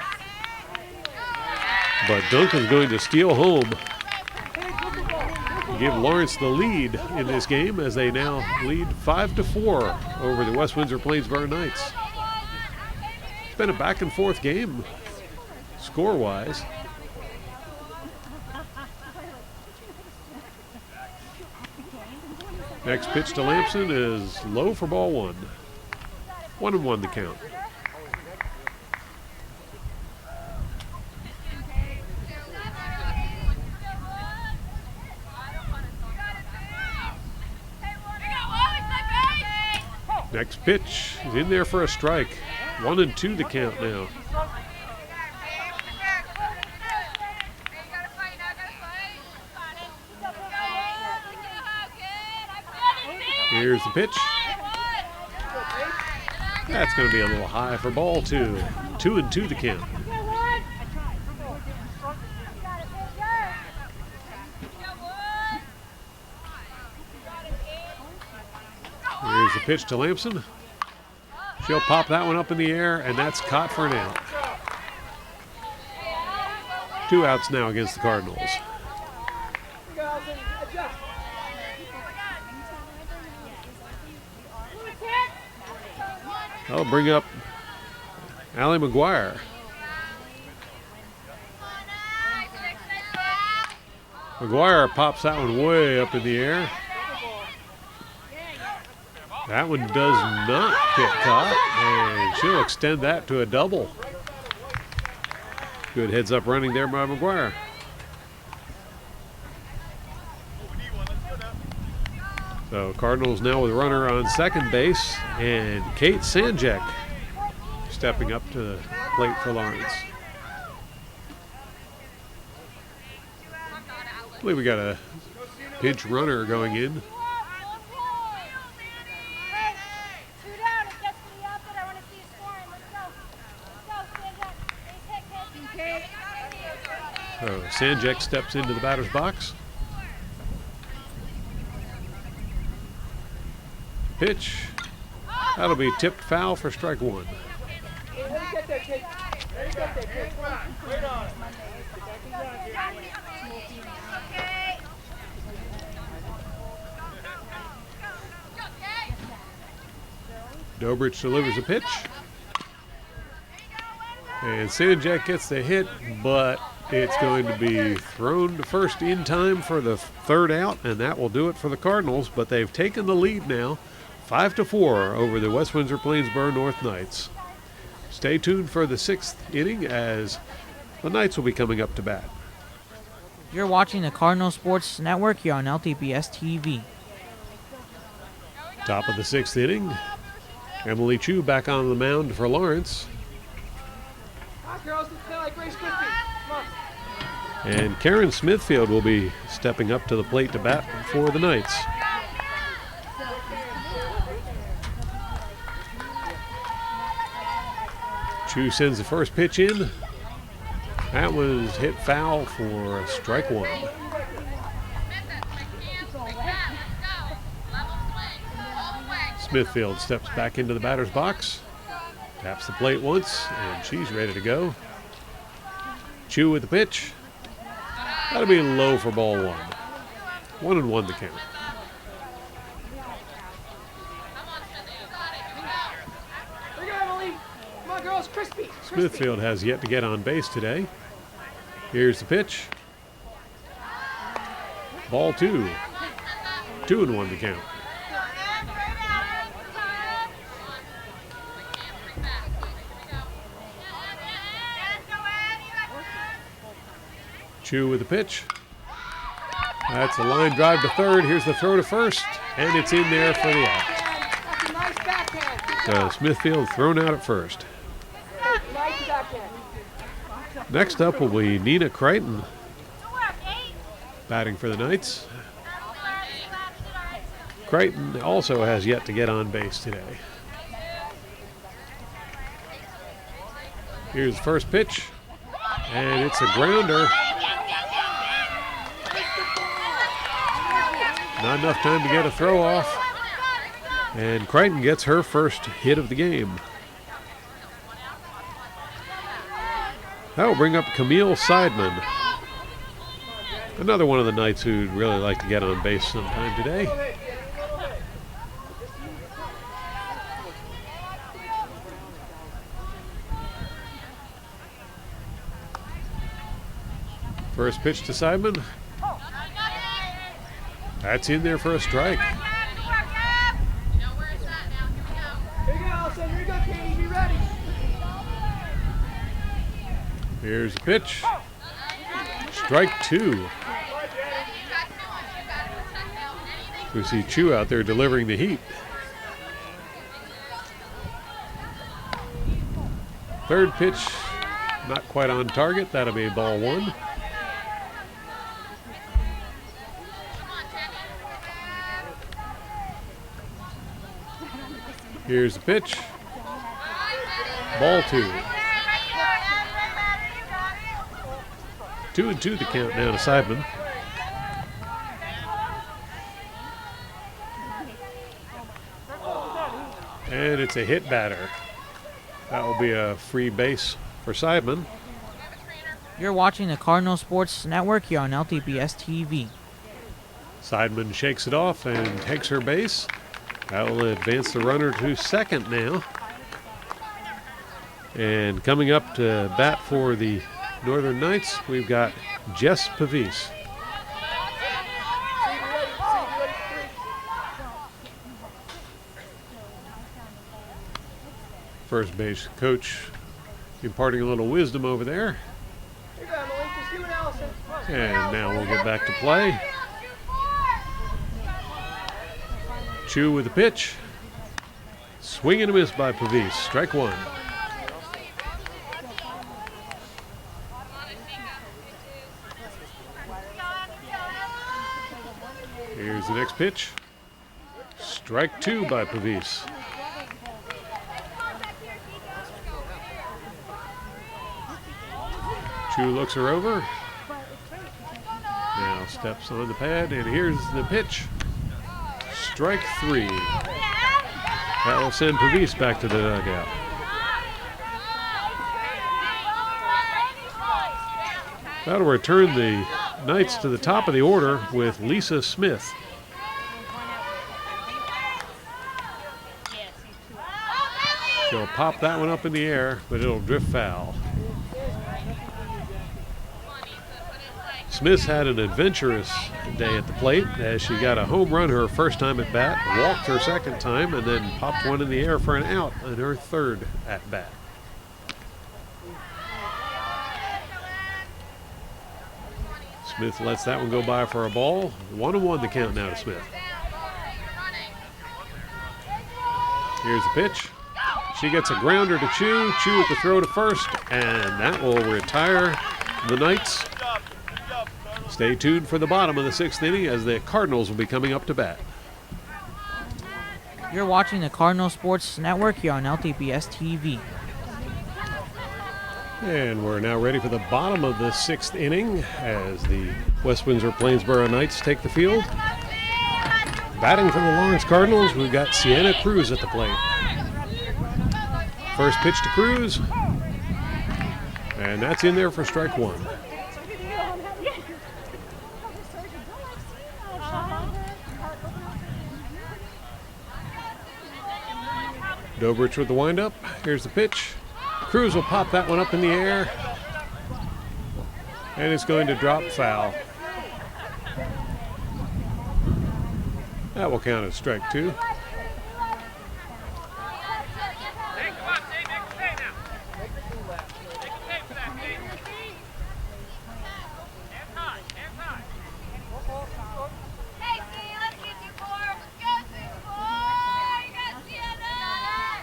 But Duncan's going to steal home. Give Lawrence the lead in this game as they now lead 5-4 over the West Windsor-Plainsboro Knights. It's been a back and forth game score-wise. Next pitch to Lampson is low for ball one. 1-1 the count. Next pitch is in there for a strike. 1-2 the count now. Here's the pitch. That's going to be a little high for ball two. 2-2 the count. Here's the pitch to Lampson. She'll pop that one up in the air, and that's caught for an out. 2 outs now against the Cardinals. That'll bring up Allie McGuire. McGuire pops that one way up in the air. That one does not get caught, and she'll extend that to a double. Good heads up running there by McGuire. So Cardinals now with a runner on second base, and Kate Sanjek stepping up to the plate for Lawrence. I believe we got a pinch runner going in. So Sanjek steps into the batter's box. Pitch. That'll be tipped foul for strike one. Dobrich delivers a pitch. And Sanjek gets the hit, but it's going to be thrown to first in time for the third out, and that will do it for the Cardinals. But they've taken the lead now, 5-4 over the West Windsor-Plainsboro North Knights. Stay tuned for the sixth inning as the Knights will be coming up to bat. You're watching the Cardinal Sports Network here on LTPS TV. Top of the sixth inning. Emily Chu back on the mound for Lawrence. And Karen Smithfield will be stepping up to the plate to bat for the Knights. Chu sends the first pitch in. That was hit foul for strike one. Smithfield steps back into the batter's box, taps the plate once, and she's ready to go. Chu with the pitch. That'll be low for ball one. 1-1 the count. Smithfield has yet to get on base today. Here's the pitch. Ball two. 2-1 the count. Chu with the pitch. That's a line drive to third. Here's the throw to first, and it's in there for the out. So Smithfield thrown out at first. Next up will be Nina Crichton batting for the Knights. Crichton also has yet to get on base today. Here's the first pitch, and it's a grounder. Not enough time to get a throw off. And Crichton gets her first hit of the game. That will bring up Camille Seidman. Another one of the Knights who'd really like to get on base sometime today. First pitch to Seidman. That's in there for a strike. Here's the pitch. Strike two. We see Chu out there delivering the heat. Third pitch, not quite on target. That'll be ball one. Here's the pitch. Ball two. 2-2 the count now to Seidman. And it's a hit batter. That will be a free base for Seidman. You're watching the Cardinal Sports Network here on LTPS TV. Seidman shakes it off and takes her base. That will advance the runner to second now. And coming up to bat for the Northern Knights, we've got Jess Pavis. First base coach imparting a little wisdom over there. And now we'll get back to play. Chu with the pitch. Swing and a miss by Pavis. Strike one. Here's the next pitch. Strike 2 by Pavis. Chu looks her over. Now steps on the pad, and here's the pitch. Strike 3. That will send Pavis back to the dugout. That'll return the Knights to the top of the order with Lisa Smith. She'll pop that one up in the air, but it'll drift foul. Smith had an adventurous day at the plate as she got a home run her first time at bat, walked her second time, and then popped one in the air for an out in her third at bat. Smith lets that one go by for a ball. 1-1 the count now to Smith. Here's the pitch. She gets a grounder to Chu. Chu with the throw to first, and that will retire the Knights. Stay tuned for the bottom of the 6th inning as the Cardinals will be coming up to bat. You're watching the Cardinal Sports Network here on LTPS TV. And we're now ready for the bottom of the 6th inning as the West Windsor-Plainsboro Knights take the field. Batting for the Lawrence Cardinals, we've got Sienna Cruz at the plate. First pitch to Cruz, and that's in there for strike 1. Dobrich with the windup. Here's the pitch. Cruz will pop that one up in the air, and it's going to drop foul. That will count as strike 2.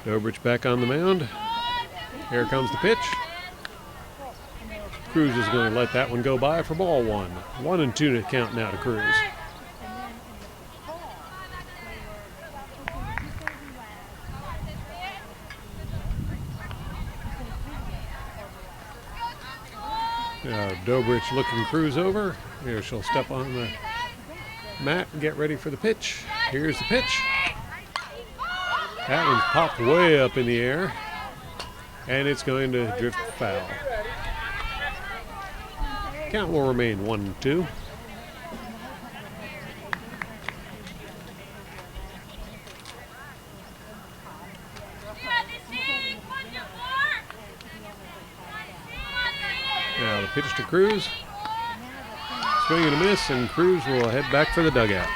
Dobrich back on the mound. Here comes the pitch. Cruz is going to let that one go by for ball 1. 1-2 to count now to Cruz. Now Dobrich looking Cruz over. Here she'll step on the mat and get ready for the pitch. Here's the pitch. That one's popped way up in the air, and it's going to drift foul. Count will remain 1-2. Now the pitch to Cruz. Swing and a miss, and Cruz will head back for the dugout.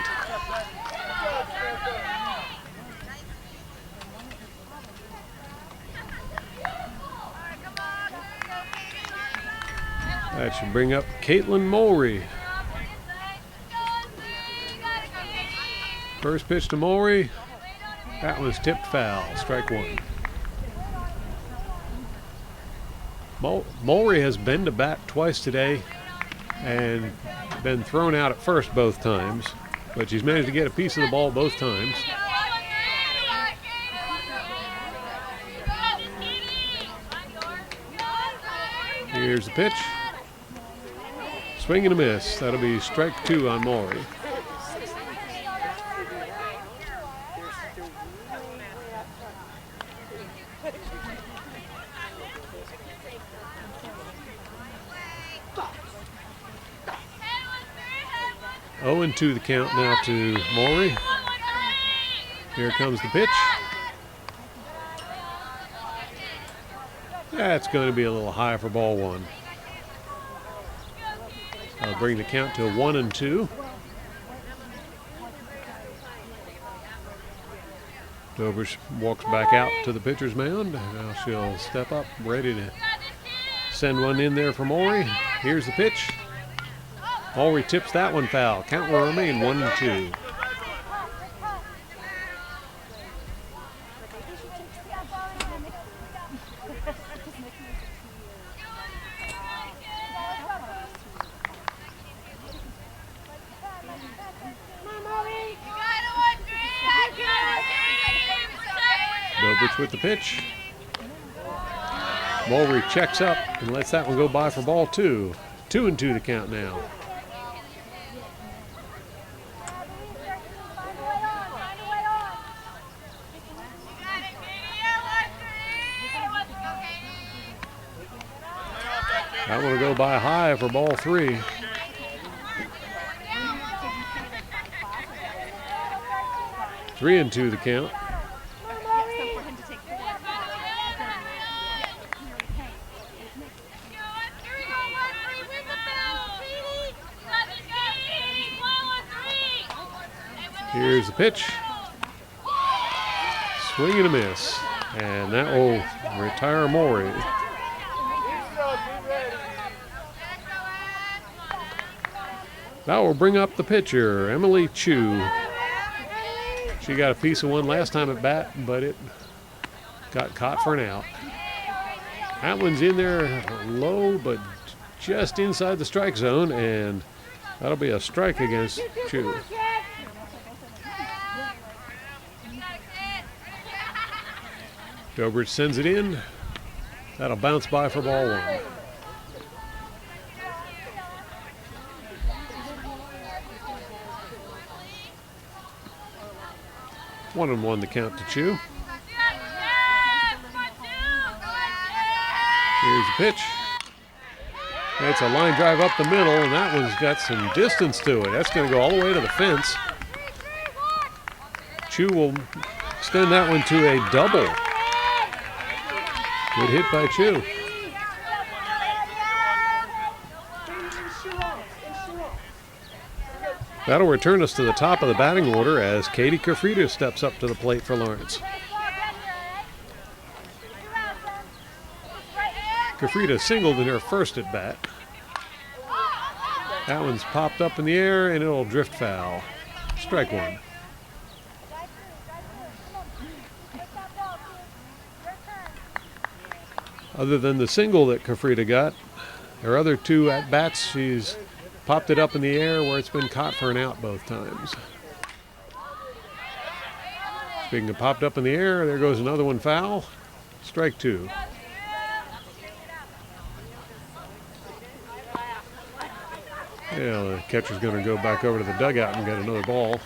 That should bring up Caitlin Mulry. First pitch to Mulry. That was tipped foul. Strike 1. Mulry has been to bat twice today and been thrown out at first both times, but she's managed to get a piece of the ball both times. Here's the pitch. Swing and a miss. That'll be strike 2 on Mulry. Oh, and 2 the count now to Mulry. Here comes the pitch. That's going to be a little high for ball 1. I'll bring the count to 1-2. Dobrich walks back out to the pitcher's mound. Now she'll step up, ready to send one in there for Mulry. Here's the pitch. Mulry tips that one foul. Count will remain 1-2. with the pitch. Mulry checks up and lets that one go by for ball 2. 2-2 the count now. That one will go by high for ball 3. Three and 2 the count. Here's the pitch. Swing and a miss. And that will retire Mulry. That will bring up the pitcher, Emily Chu. She got a piece of one last time at bat, but it got caught for an out. That one's in there low, but just inside the strike zone, and that'll be a strike against Chu. Dobrich sends it in. That'll bounce by for ball 1. 1-1 the count to Chu. Here's the pitch. It's a line drive up the middle, and that one's got some distance to it. That's going to go all the way to the fence. Chu will extend that one to a double. Good hit by Chu. That'll return us to the top of the batting order as Katie Kafrida steps up to the plate for Lawrence. Kafrida singled in her first at bat. That one's popped up in the air and it'll drift foul. Strike 1. Other than the single that Kafrida got, her other 2 at bats, she's popped it up in the air where it's been caught for an out both times. Speaking of popped up in the air, there goes another one foul. Strike 2. Yeah, the catcher's going to go back over to the dugout and get another ball.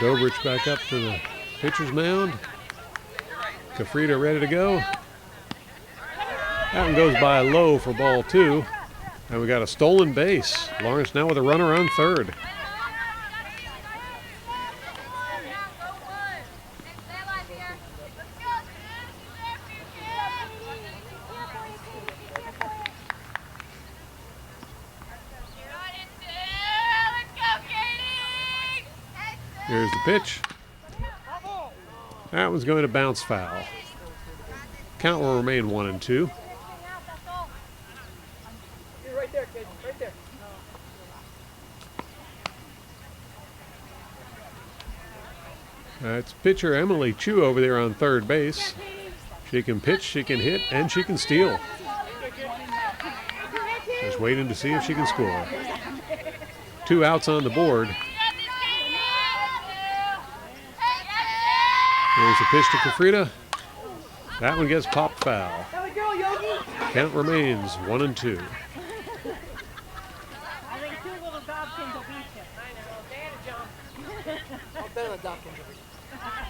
Dobrich back up to the pitcher's mound. Kafrida ready to go. That one goes by low for ball 2. And we got a stolen base. Lawrence now with a runner on third. Here's the pitch. That one's going to bounce foul. Count will remain 1-2. Right there, kid. Right there. It's pitcher Emily Chu over there on third base. She can pitch, she can hit, and she can steal. Just waiting to see if she can score. 2 outs on the board. Here's the pitch to Kafrida. That one gets popped foul. Count remains 1-2. I think 2 little Dobkins will beat you. I know. Dan and John. I'll bet on Dobkins.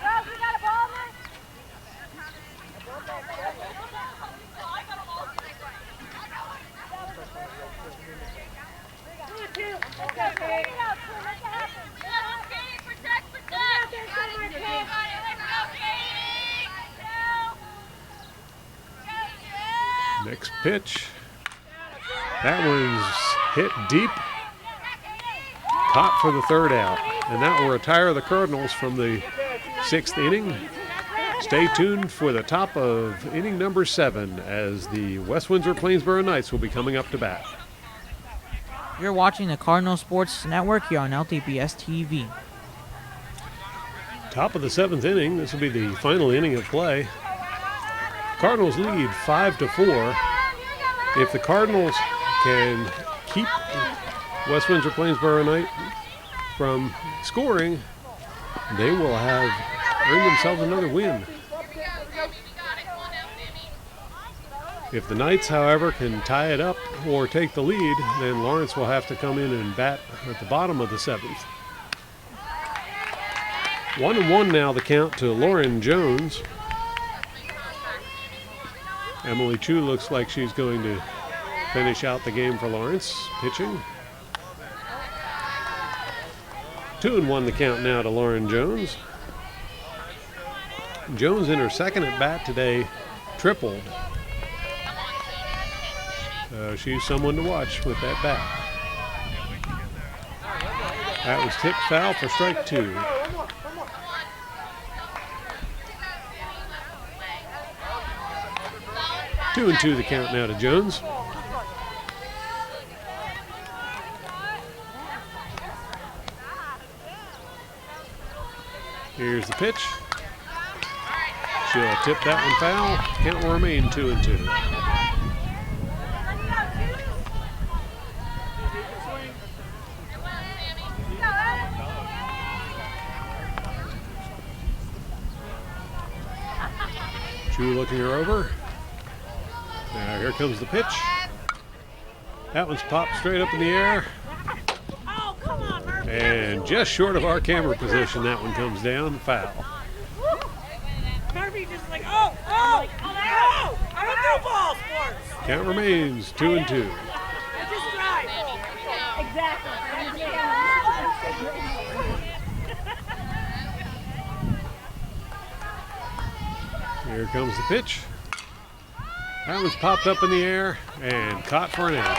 Girls, we got a ball there? Okay. Next pitch. That one's hit deep. Caught for the third out. And that will retire the Cardinals from the 6th inning. Stay tuned for the top of inning number 7 as the West Windsor-Plainsboro Knights will be coming up to bat. You're watching the Cardinal Sports Network here on LTPS TV. Top of the 7th inning. This will be the final inning of play. Cardinals lead 5-4. If the Cardinals can keep West Windsor-Plainsboro Knight from scoring, they will have earned themselves another win. If the Knights, however, can tie it up or take the lead, then Lawrence will have to come in and bat at the bottom of the 7th. 1-1 now the count to Lauren Jones. Emily Chu looks like she's going to finish out the game for Lawrence, pitching. 2-1 the count now to Lauren Jones. Jones in her second at bat today tripled. So she's someone to watch with that bat. That was tipped foul for strike 2. 2-2 the count now to Jones. Here's the pitch. She'll tip that one foul. Count will remain 2-2. Chu looking her over. Now here comes the pitch. That one's popped straight up in the air. Oh, come on, Murphy. And just short of our camera position, that one comes down, foul. Murphy just like, oh, I don't do ball sports. Count remains 2-2. I just drive. Exactly. Here comes the pitch. That one's popped up in the air and caught for an out.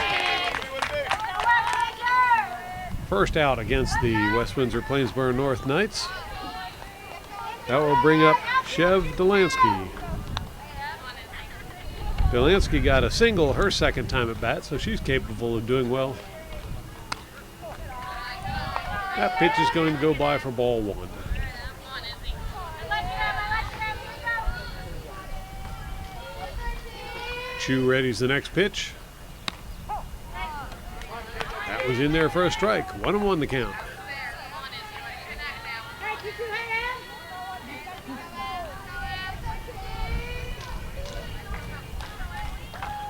First out against the West Windsor-Plainsboro North Knights. That will bring up Chev Delansky. Delansky got a single her second time at bat, so she's capable of doing well. That pitch is going to go by for ball 1. Chu readies the next pitch. That was in there for a strike. 1-1 the count.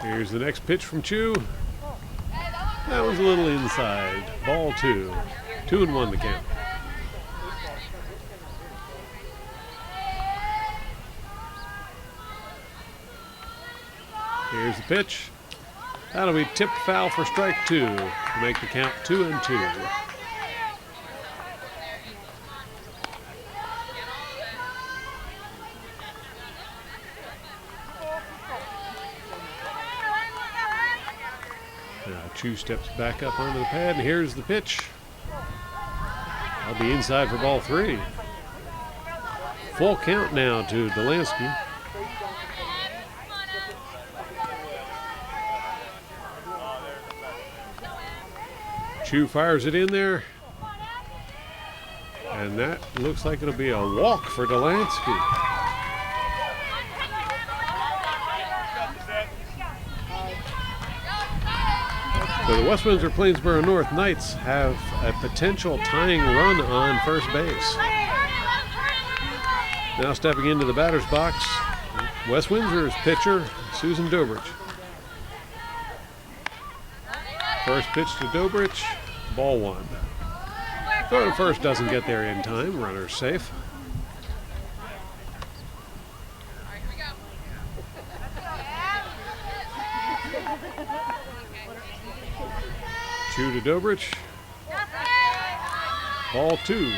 Here's the next pitch from Chu. That was a little inside. Ball 2. 2-1 the count. Here's the pitch. That'll be tipped foul for strike 2 to make the count 2-2. Now Chu steps back up onto the pad, and here's the pitch. I'll be inside for ball 3. Full count now to Delansky. Chu fires it in there, and that looks like it'll be a walk for Delansky. So the West Windsor-Plainsboro North Knights have a potential tying run on first base. Now stepping into the batter's box, West Windsor's pitcher, Susan Dobrich. First pitch to Dobrich, ball 1. Throw to first doesn't get there in time, runner's safe. Chu to Dobrich, ball 2.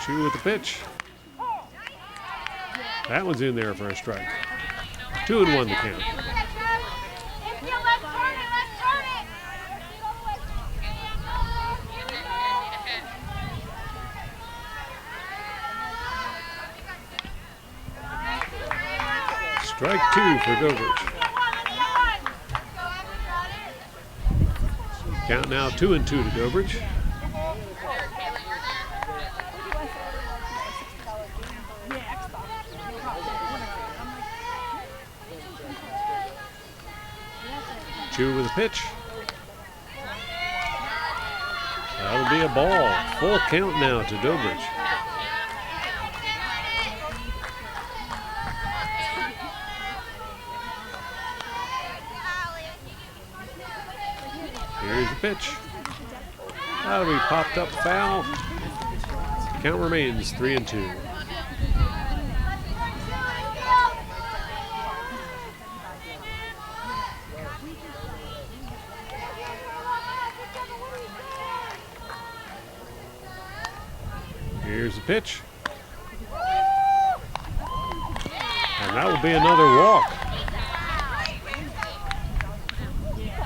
Chu with the pitch. That one's in there for a strike. 2-1 the count. Strike 2 for Dobrich. Count now 2-2 to Dobrich. Chu with a pitch. That'll be a ball. Full count now to Dobrich. Here's the pitch. That'll be popped up foul. Count remains 3-2. Here's the pitch. And that will be another walk.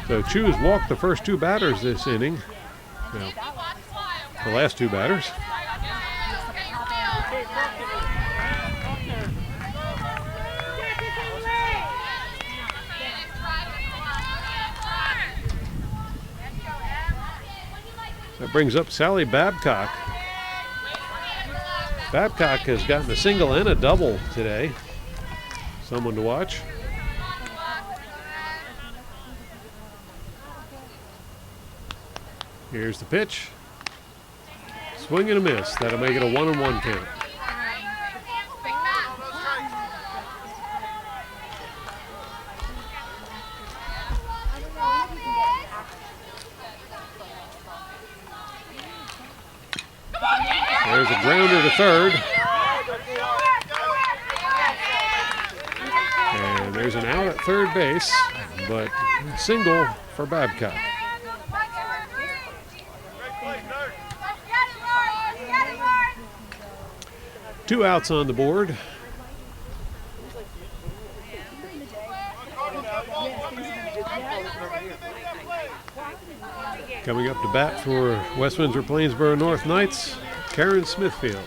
So Chu's walked the first two batters this inning. Well, the last two batters. That brings up Sally Babcock. Babcock has gotten a single and a double today. Someone to watch. Here's the pitch. Swing and a miss. That'll make it a 1-1 count. There's a grounder to third. And there's an out at third base, but single for Babcock. Two outs on the board. Coming up to bat for West Windsor-Plainsboro North Knights, Karen Smithfield.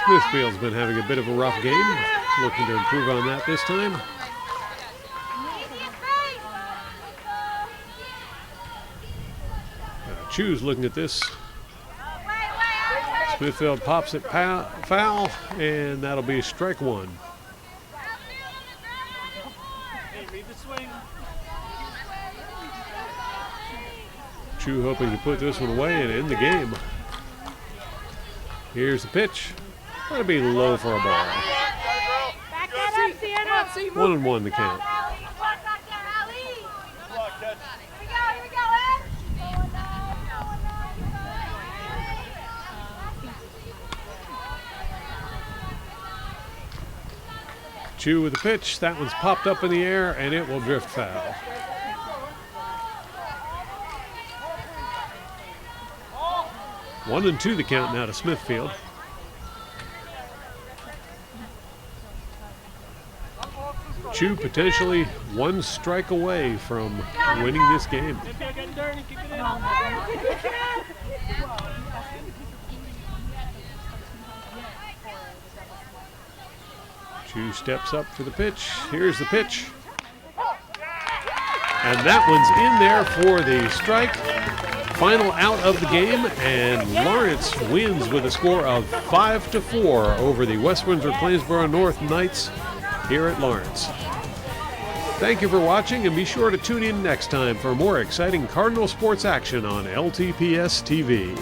Smithfield's been having a bit of a rough game, looking to improve on that this time. Chu's looking at this. Smithfield pops it foul, and that'll be strike one. Chu hoping to put this one away and end the game. Here's the pitch. That'll be low for a ball. 1-1 the count. Chu with the pitch. That one's popped up in the air, and it will drift foul. One and two the count now to Smithfield. Chu potentially one strike away from winning this game. Chu steps up for the pitch. Here's the pitch. And that one's in there for the strike. Final out of the game, and Lawrence wins with a score of 5-4 over the West Windsor-Plainsboro North Knights here at Lawrence. Thank you for watching, and be sure to tune in next time for more exciting Cardinal sports action on LTPS TV.